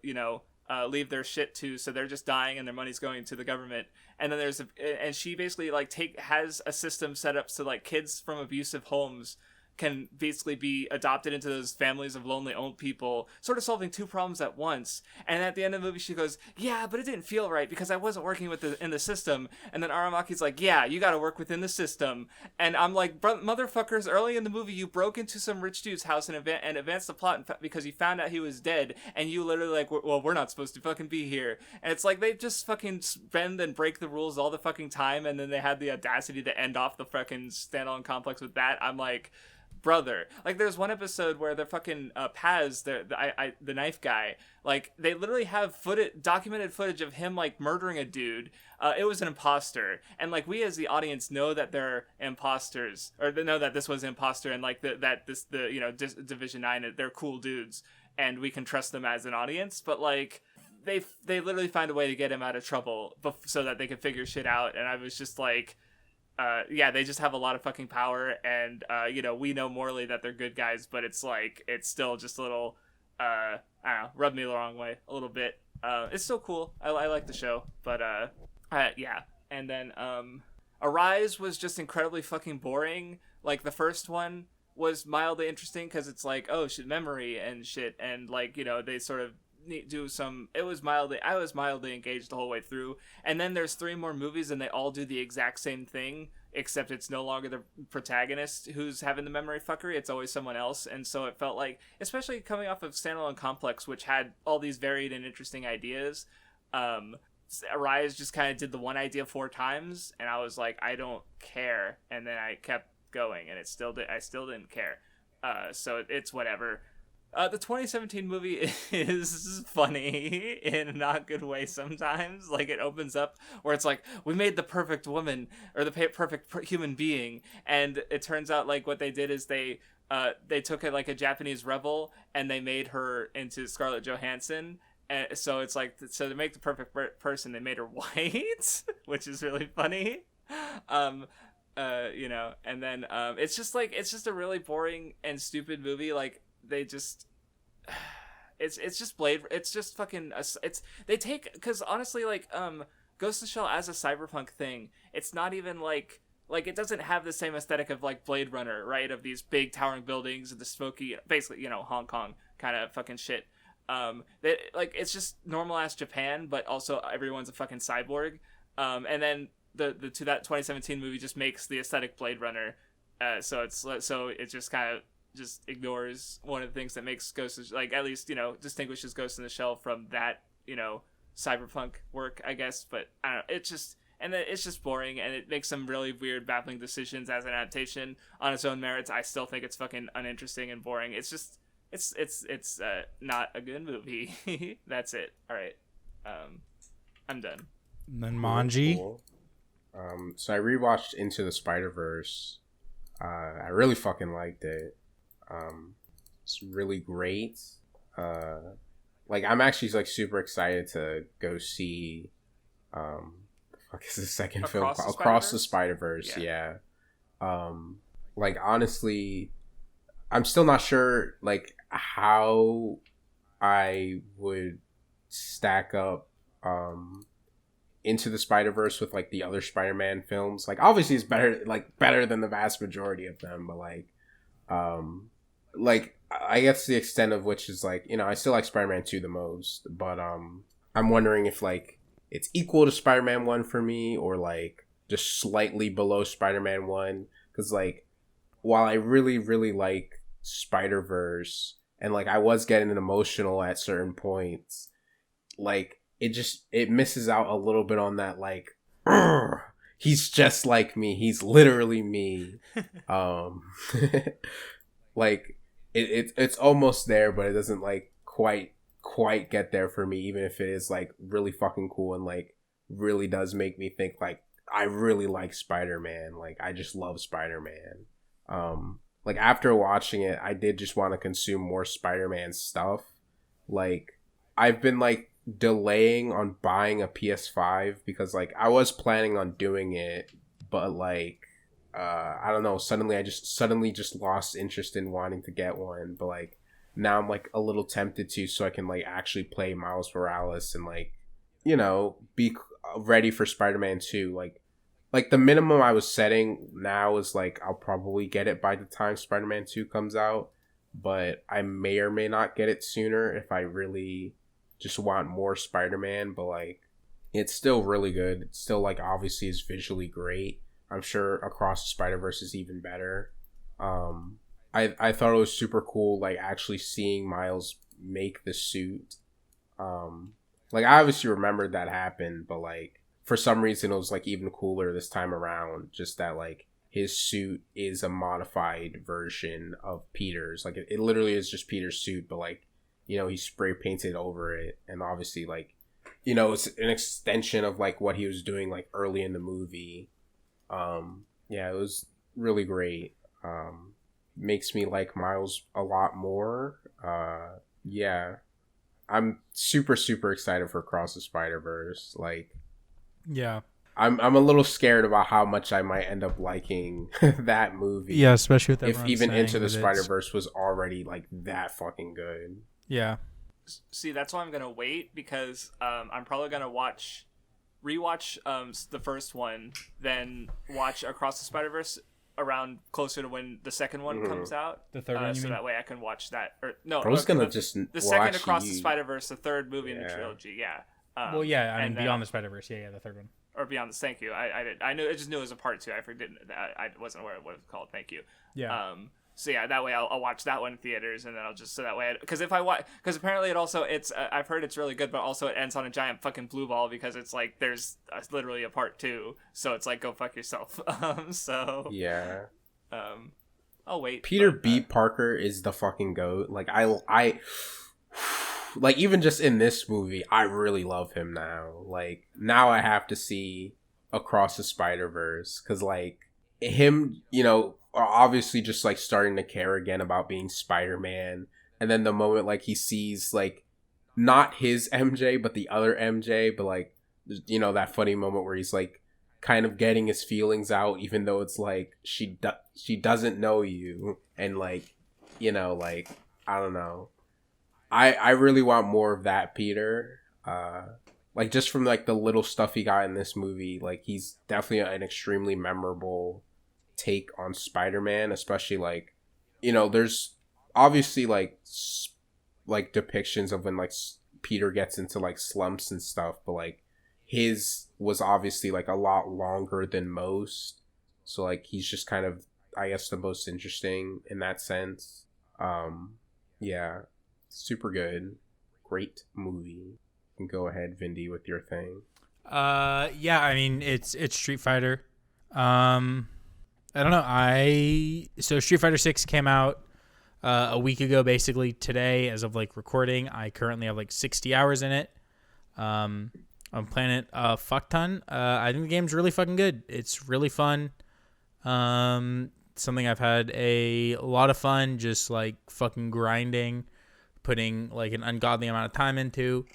leave their shit to, so they're just dying and their money's going to the government. And then and she basically like has a system set up so like kids from abusive homes can basically be adopted into those families of lonely old people, sort of solving 2 problems at once. And at the end of the movie, she goes, yeah, but it didn't feel right because I wasn't working in the system. And then Aramaki's like, yeah, you gotta work within the system. And I'm like, motherfuckers, early in the movie, you broke into some rich dude's house and advanced the plot because you found out he was dead. And you literally like, well, we're not supposed to fucking be here. And it's like, they just fucking bend and break the rules all the fucking time. And then they had the audacity to end off the fucking Standalone Complex with that. I'm like, brother, like there's one episode where they're fucking Paz, the knife guy, like they literally have documented footage of him like murdering a dude. It was an imposter, and like we as the audience know that they're imposters, or they know that this was an imposter, and like Division 9, they're cool dudes, and we can trust them as an audience. But like they literally find a way to get him out of trouble so that they can figure shit out. And I was just like, they just have a lot of fucking power, and we know morally that they're good guys, but it's like, it's still just a little I don't know, rubbed me the wrong way a little bit. It's still cool. I like the show, but yeah. And then Arise was just incredibly fucking boring. Like the first one was mildly interesting because it's like, oh shit, memory and shit, and like they sort of do some. I was mildly engaged the whole way through, and then there's 3 more movies and they all do the exact same thing, except it's no longer the protagonist who's having the memory fuckery, it's always someone else. And so it felt like, especially coming off of Standalone Complex, which had all these varied and interesting ideas, Rise just kind of did the one idea 4 times, and I was like, I don't care, and then I kept going, and I still didn't care. So it's whatever. The 2017 movie is funny in a not good way sometimes. Like, it opens up where it's like, we made the perfect woman, or the perfect human being, and it turns out like what they did is they took it like a Japanese rebel and they made her into Scarlett Johansson. And so it's like, so to make the perfect person, they made her white, which is really funny. You know, and then it's just a really boring and stupid movie. Like, they just, it's just Blade. It's just fucking. They take, because honestly, like Ghost in the Shell as a cyberpunk thing, it's not even like it doesn't have the same aesthetic of like Blade Runner, right? Of these big towering buildings and the smoky, basically, you know, Hong Kong kind of fucking shit. That, like, it's just normal ass Japan, but also everyone's a fucking cyborg. And then the 2017 movie just makes the aesthetic Blade Runner. So it just kind of just ignores one of the things that makes like, at least, you know, distinguishes Ghost in the Shell from that, you know, cyberpunk work, I guess. But I don't know, it's just boring, and it makes some really weird, baffling decisions as an adaptation on its own merits. I still think it's fucking uninteresting and boring. It's just, it's not a good movie. That's it. All right. I'm done. Nunmanji. Cool. So I rewatched Into the Spiderverse. I really fucking liked it. It's really great. Like, I'm actually like super excited to go see the fuck is the second film called? Across the Spiderverse. Yeah. Like, honestly, I'm still not sure like how I would stack up Into the Spider-Verse with like the other Spider-Man films. Like, obviously it's better than the vast majority of them, but like I guess the extent of which is like, you know, I still like Spider-Man 2 the most, but I'm wondering if like it's equal to Spider-Man 1 for me, or like just slightly below Spider-Man 1, because like, while I really, really like Spider-Verse, and like I was getting emotional at certain points, like it misses out a little bit on that, like, he's just like me, he's literally me. Like it's almost there, but it doesn't like quite get there for me, even if it is like really fucking cool and like really does make me think like I really like Spider-Man. Like, I just love Spider-Man. Like, after watching it, I did just want to consume more Spider-Man stuff. Like, I've been like delaying on buying a PS5 because like I was planning on doing it, but like I don't know, suddenly just lost interest in wanting to get one. But like now I'm like a little tempted to, so I can like actually play Miles Morales and like, you know, be ready for Spider-Man 2. Like the minimum I was setting now is like I'll probably get it by the time Spider-Man 2 comes out, but I may or may not get it sooner if I really just want more Spider-Man. But like, it's still really good. It's still like, obviously is visually great. I'm sure Across the Spider-Verse is even better. I thought it was super cool, like, actually seeing Miles make the suit. Like, I obviously remembered that happened, but like, for some reason it was like even cooler this time around, just that like his suit is a modified version of Peter's. Like, it literally is just Peter's suit, but like, you know, he spray painted over it, and obviously like, you know, it's an extension of like what he was doing like early in the movie. Yeah, it was really great. Makes me like Miles a lot more. Yeah, I'm super excited for Across the Spider-Verse. Like, yeah, I'm a little scared about how much I might end up liking that movie. Yeah, especially with if even Into the Spider-Verse was already like that fucking good. Yeah. See, that's why I'm gonna wait, because I'm probably gonna rewatch the first one, then watch Across the Spider-Verse around closer to when the second one comes out. The third one, you so mean? that way I can watch that. Or no, I was gonna just the second Across the Spider-Verse, the third movie in the trilogy. Yeah. Well, yeah, I mean, Beyond the Spider-Verse. Yeah, the third one. Or Beyond the. Thank you. I just knew it was a part 2. I just knew it was a part 2. I wasn't aware of what it was called. Thank you. Yeah. So yeah, that way I'll watch that one in theaters, and then I'll just so that way because if I watch because apparently it also it's I've heard it's really good, but also it ends on a giant fucking blue ball because it's like there's literally a part 2, so it's like go fuck yourself. So yeah, I'll wait. Peter B. Parker is the fucking goat. Like I like even just in this movie, I really love him now. Like now I have to see Across the Spider-Verse because like him, you know, obviously just like starting to care again about being Spider-Man, and then the moment like he sees like not his MJ but the other MJ, but like, you know, that funny moment where he's like kind of getting his feelings out even though it's like she doesn't know you, and like, you know, like I don't know, I really want more of that Peter, like just from like the little stuff he got in this movie. Like he's definitely an extremely memorable take on Spider-Man, especially like, you know, there's obviously like depictions of when like Peter gets into like slumps and stuff, but like his was obviously like a lot longer than most, so like he's just kind of, I guess, the most interesting in that sense. Yeah, super good, great movie. You can go ahead, Vindy, with your thing. Yeah, I mean it's Street Fighter. I don't know. So Street Fighter 6 came out a week ago, basically today, as of like recording. I currently have like 60 hours in it. I'm playing it a fuck ton. I think the game's really fucking good. It's really fun. Something I've had a lot of fun just like fucking grinding, putting like an ungodly amount of time into.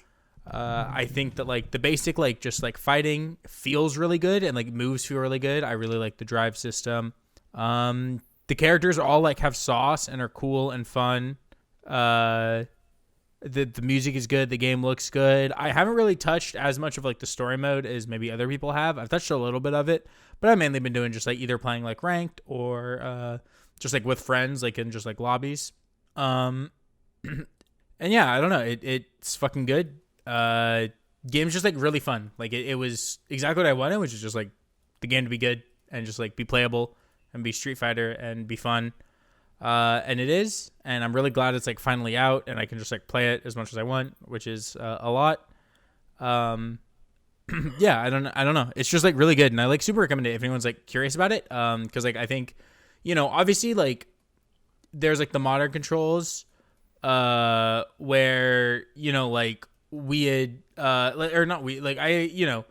I think that like the basic like just like fighting feels really good and like moves feel really good. I really like the drive system. The characters all like have sauce and are cool and fun. The music is good. The game looks good. I haven't really touched as much of like the story mode as maybe other people have. I've touched a little bit of it, but I've mainly been doing just like either playing like ranked or just like with friends, like in just like lobbies. And yeah, I don't know. It's fucking good. Game's just like really fun. Like it was exactly what I wanted, which is just like the game to be good and just like be playable and be Street Fighter and be fun. And it is, and I'm really glad it's like finally out and I can just like play it as much as I want, which is a lot. Yeah, I don't know. It's just like really good, and I like super recommend it if anyone's like curious about it. Because like I think, you know, obviously like there's like the modern controls, where, you know, like we had or not we like I, you know,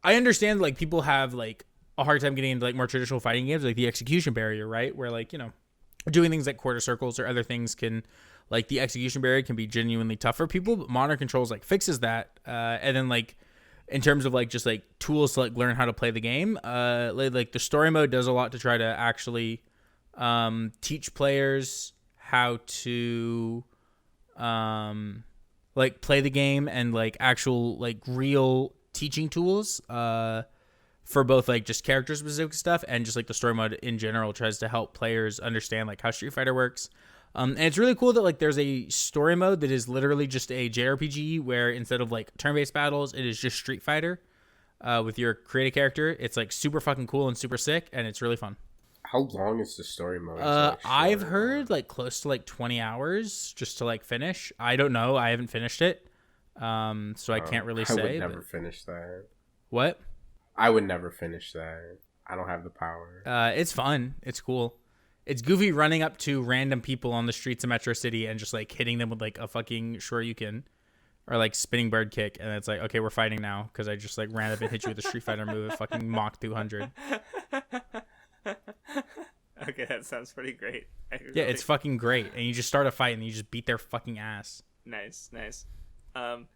I understand like people have like a hard time getting into like more traditional fighting games, like the execution barrier, right? Where like, you know, doing things like quarter circles or other things can, like the execution barrier can be genuinely tough for people, but modern controls like fixes that. And then like in terms of like just like tools to like learn how to play the game, like the story mode does a lot to try to actually teach players how to like play the game, and like actual like real teaching tools for both like just character specific stuff and just like the story mode in general tries to help players understand like how Street Fighter works. And it's really cool that like there's a story mode that is literally just a JRPG where instead of like turn-based battles, it is just Street Fighter with your creative character. It's like super fucking cool and super sick, and it's really fun. How long is the story mode? I've heard like close to like 20 hours just to like finish. I don't know. I haven't finished it. So I can't really say. I would never finish that. What? I would never finish that. I don't have the power. It's fun. It's cool. It's goofy running up to random people on the streets of Metro City and just like hitting them with like a fucking Shoryuken or like spinning bird kick, and it's like, okay, we're fighting now because I just like ran up and hit you with a Street Fighter move at fucking Mach 200. Okay, that sounds pretty great. Yeah, it's fucking great, and you just start a fight and you just beat their fucking ass. Nice.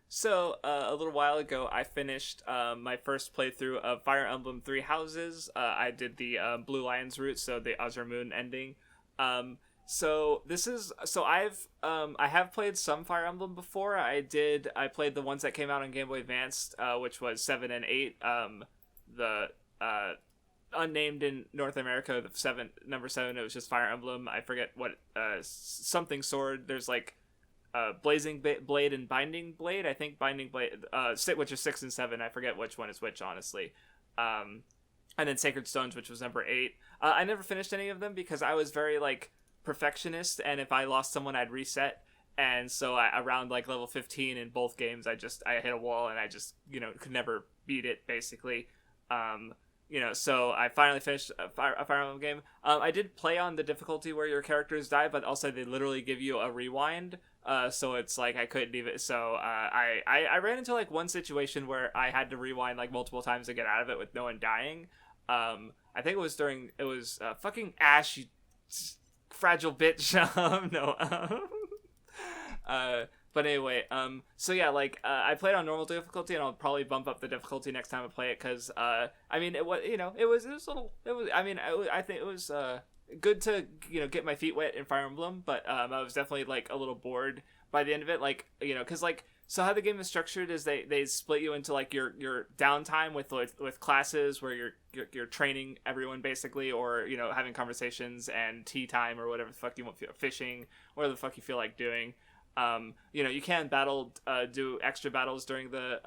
So a little while ago, I finished my first playthrough of Fire Emblem Three Houses. I did the Blue Lions route, so the Azure Moon ending. I have played some Fire Emblem before. I played the ones that came out on Game Boy Advance, which was 7 and 8. The unnamed in North America, number 7, it was just Fire Emblem. I forget what something sword. There's like Blazing Blade and Binding Blade. I think Binding Blade, which is 6 and 7. I forget which one is which, honestly. And then Sacred Stones, which was number 8. I never finished any of them because I was very like perfectionist, and if I lost someone, I'd reset. And so around like level 15 in both games, I hit a wall and I just, could never beat it basically. So I finally finished a Fire Emblem game. I did play on the difficulty where your characters die, but also they literally give you a rewind. So it's like I couldn't even. So I ran into like one situation where I had to rewind like multiple times to get out of it with no one dying. I think it was fucking Ash, you fragile bitch. No. But anyway, so yeah, like, I played on normal difficulty, and I'll probably bump up the difficulty next time I play it, because, I think it was good to, get my feet wet in Fire Emblem, but, I was definitely, like, a little bored by the end of it, like, because, like, so how the game is structured is they split you into, like, your downtime with classes where you're training everyone, basically, or, having conversations, and tea time, or whatever the fuck you want, fishing, whatever the fuck you feel like doing. You can do extra battles during the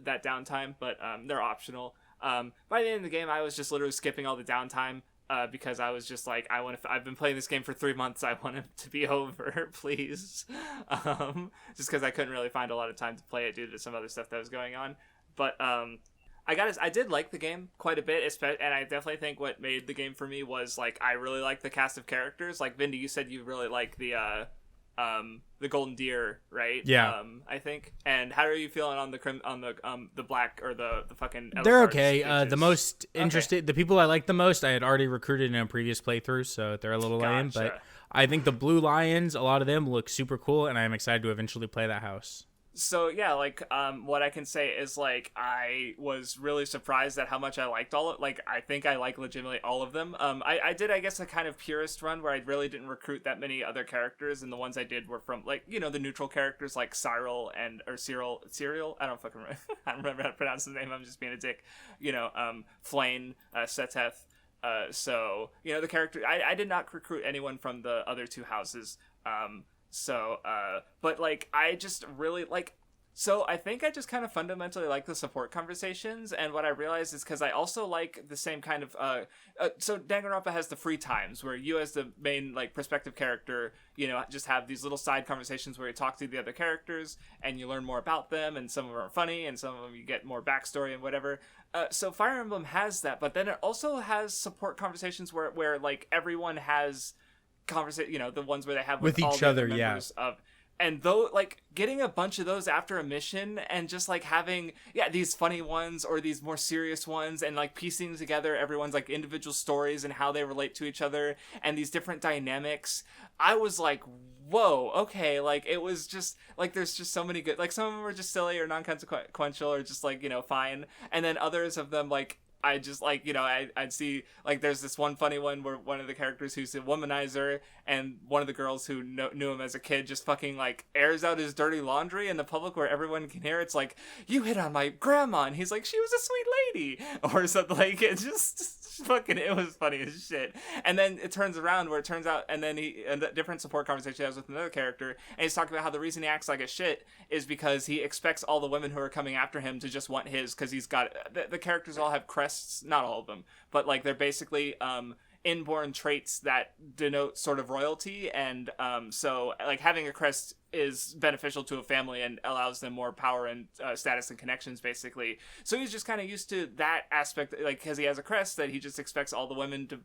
that downtime, but they're optional. By the end of the game, I was just literally skipping all the downtime because I was just like, I've been playing this game for 3 months. I want it to be over, please. Just because I couldn't really find a lot of time to play it due to some other stuff that was going on. But I did like the game quite a bit, and I definitely think what made the game for me was like I really liked the cast of characters. Like Vindy, you said you really like the Golden Deer, right? Yeah. I think. And how are you feeling on the black or the fucking? They're okay. The most interested, the people I like the most, I had already recruited in a previous playthrough, so they're a little lame. But I think the Blue Lions, a lot of them look super cool, and I am excited to eventually play that house. So yeah, like what I can say is like I was really surprised at how much I liked I think I like legitimately all of them. I did, I guess, a kind of purist run where I really didn't recruit that many other characters, and the ones I did were from like the neutral characters like Cyril. I don't fucking remember. I don't remember how to pronounce the name. I'm just being a dick. Flane, Seteth. So the character I did not recruit anyone from the other two houses. But like I just really like, so I think I just kind of fundamentally like the support conversations, and what I realized is because I also like the same kind of so Danganronpa has the free times where you as the main like perspective character just have these little side conversations where you talk to the other characters and you learn more about them, and some of them are funny and some of them you get more backstory and whatever. So Fire Emblem has that, but then it also has support conversations where like everyone has the ones where they have with each other, and though like getting a bunch of those after a mission and just like having these funny ones or these more serious ones, and like piecing together everyone's like individual stories and how they relate to each other and these different dynamics, I was like, whoa, okay, like it was just like there's just so many good, like some of them were just silly or non-consequential or just like fine, and then others of them like I just like, I'd see like there's this one funny one where one of the characters who's a womanizer, and one of the girls who knew him as a kid just fucking like airs out his dirty laundry in the public where everyone can hear. It's like, you hit on my grandma, and he's like, she was a sweet lady or something. Like it just fucking, it was funny as shit. And then it turns around where it turns out, and then a different support conversation he has with another character, and he's talking about how the reason he acts like a shit is because he expects all the women who are coming after him to just want his, because he's got the characters all have crests, not all of them, but like they're basically inborn traits that denote sort of royalty, and so like having a crest is beneficial to a family and allows them more power and status and connections, basically. So he's just kind of used to that aspect, like because he has a crest that he just expects all the women to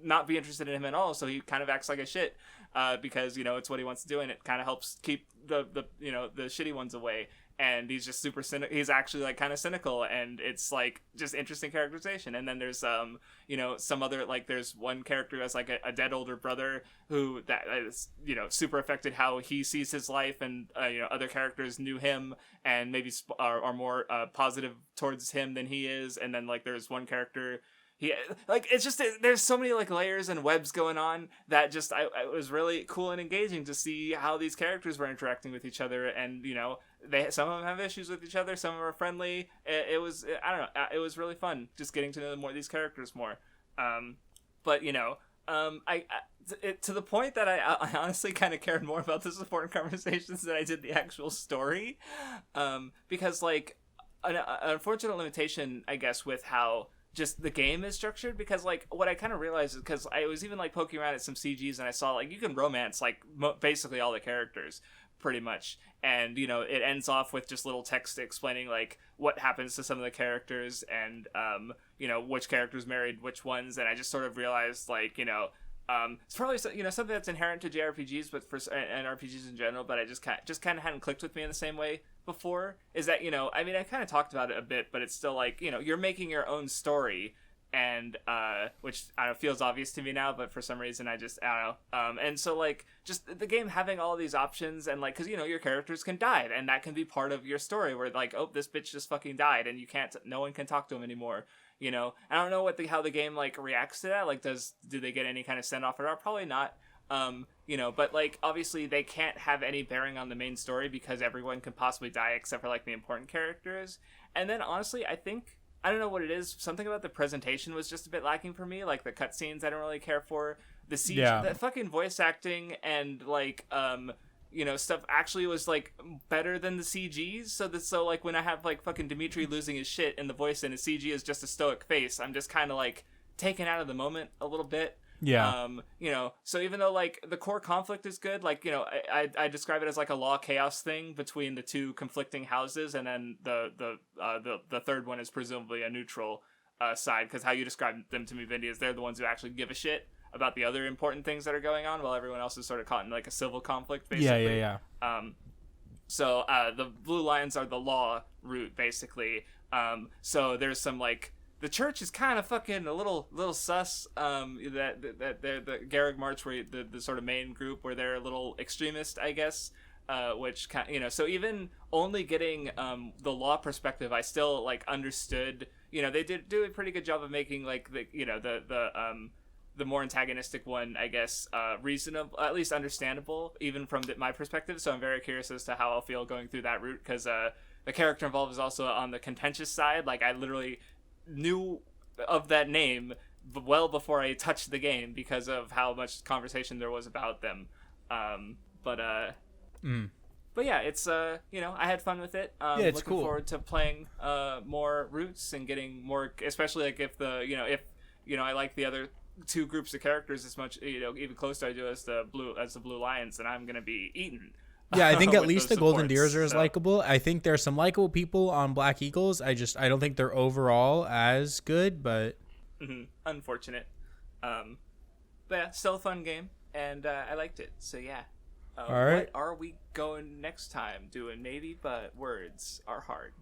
not be interested in him at all, so he kind of acts like a shit because it's what he wants to do, and it kind of helps keep the shitty ones away. And he's just super cynical. He's actually like kind of cynical, and it's like just interesting characterization. And then there's some other, like there's one character who has like a dead older brother who that is super affected how he sees his life, and other characters knew him and maybe are more positive towards him than he is. And then like there's one character. It's just there's so many like layers and webs going on that just it was really cool and engaging to see how these characters were interacting with each other, and some of them have issues with each other, some of them are friendly. It was, I don't know, it was really fun just getting to know these characters more. But to the point that I honestly kind of cared more about the support conversations than I did the actual story, because like an unfortunate limitation, I guess, with how just the game is structured, because like what I kind of realized is, because I was even like poking around at some CGs and I saw like you can romance like basically all the characters pretty much, and you know it ends off with just little text explaining like what happens to some of the characters, and you know which characters married which ones, and I just sort of realized like you know it's probably you know something that's inherent to JRPGs, but and RPGs in general, but I just kind of hadn't clicked with me in the same way before. Is that, you know, I mean, I kind of talked about it a bit, but it's still like, you know, you're making your own story, and which I don't know, feels obvious to me now, but for some reason I don't know. And so like just the game having all of these options, and like, because you know your characters can die, and that can be part of your story, where like, oh, this bitch just fucking died, and no one can talk to him anymore. You know, I don't know how the game like reacts to that. Like, do they get any kind of send off or not? Probably not. You know, but like obviously they can't have any bearing on the main story because everyone can possibly die except for like the important characters. And then honestly, I don't know what it is. Something about the presentation was just a bit lacking for me. Like the cutscenes, I don't really care for. The CG, the fucking voice acting, and like you know, stuff actually was like better than the CGs. So like when I have like fucking Dimitri losing his shit in the voice and his CG is just a stoic face, I'm just kind of like taken out of the moment a little bit. Yeah. You know, so even though like the core conflict is good, like, you know, I describe it as like a law chaos thing between the two conflicting houses, and then the third one is presumably a neutral side, because how you describe them to me, Vindy, is they're the ones who actually give a shit about the other important things that are going on, while everyone else is sort of caught in like a civil conflict, basically. Yeah. So the Blue Lions are the law route, basically. So there's some like, the church is kind of fucking a little sus. That they're the Garreg March, where the sort of main group, where they're a little extremist, I guess. Which you know, so even only getting the law perspective, I still like understood. You know, they did do a pretty good job of making like the more antagonistic one, I guess, reasonable, at least understandable, even from my perspective. So I'm very curious as to how I'll feel going through that route, because the character involved is also on the contentious side. Like I literally knew of that name well before I touched the game because of how much conversation there was about them. But yeah, it's you know, I had fun with it. Yeah, it's looking cool. forward to playing more routes and getting more, especially like if I like the other two groups of characters as much, you know, even closer I do as the Blue Lions, then I'm gonna be eaten. Yeah, I think at least the supports, Golden Deers are as likable. I think there's some likable people on Black Eagles. I don't think they're overall as good, but unfortunate. But yeah, still a fun game, and I liked it. So yeah. All right. What are we going next time doing? Maybe, but words are hard.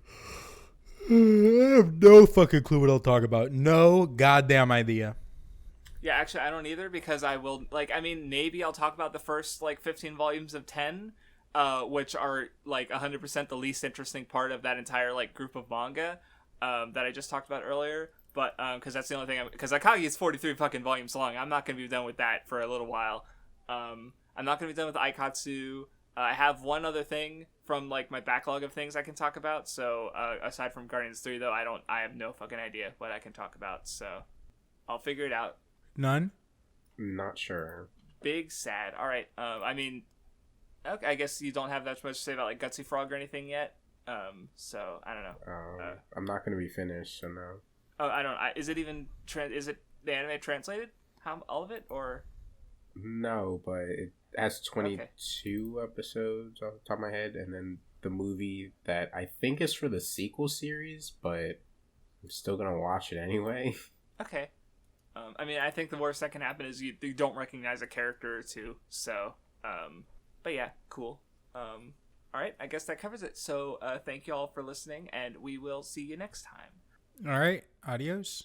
I have no fucking clue what I'll talk about. No goddamn idea. Yeah, actually, I don't either, because I will, like, I mean, maybe I'll talk about the first, like, 15 volumes of 10, which are, like, 100% the least interesting part of that entire, like, group of manga that I just talked about earlier. But, because that's the only thing, because Akagi is 43 fucking volumes long. I'm not going to be done with that for a little while. I'm not going to be done with Aikatsu. I have one other thing from, like, my backlog of things I can talk about. So, aside from Guardians 3, though, I have no fucking idea what I can talk about. So, I'll figure it out. None? Not sure. Big sad. All right. I mean, okay, I guess you don't have that much to say about like Gutsy Frog or anything yet. So I don't know. I'm not going to be finished, so no. Oh, I don't. Is it even? Is it the anime translated? All of it, or? No, but it has 22 episodes off the top of my head, and then the movie that I think is for the sequel series, but I'm still gonna watch it anyway. Okay. I mean, I think the worst that can happen is you don't recognize a character or two. So, but yeah, cool. All right, I guess that covers it. So, thank you all for listening, and we will see you next time. All right, adios.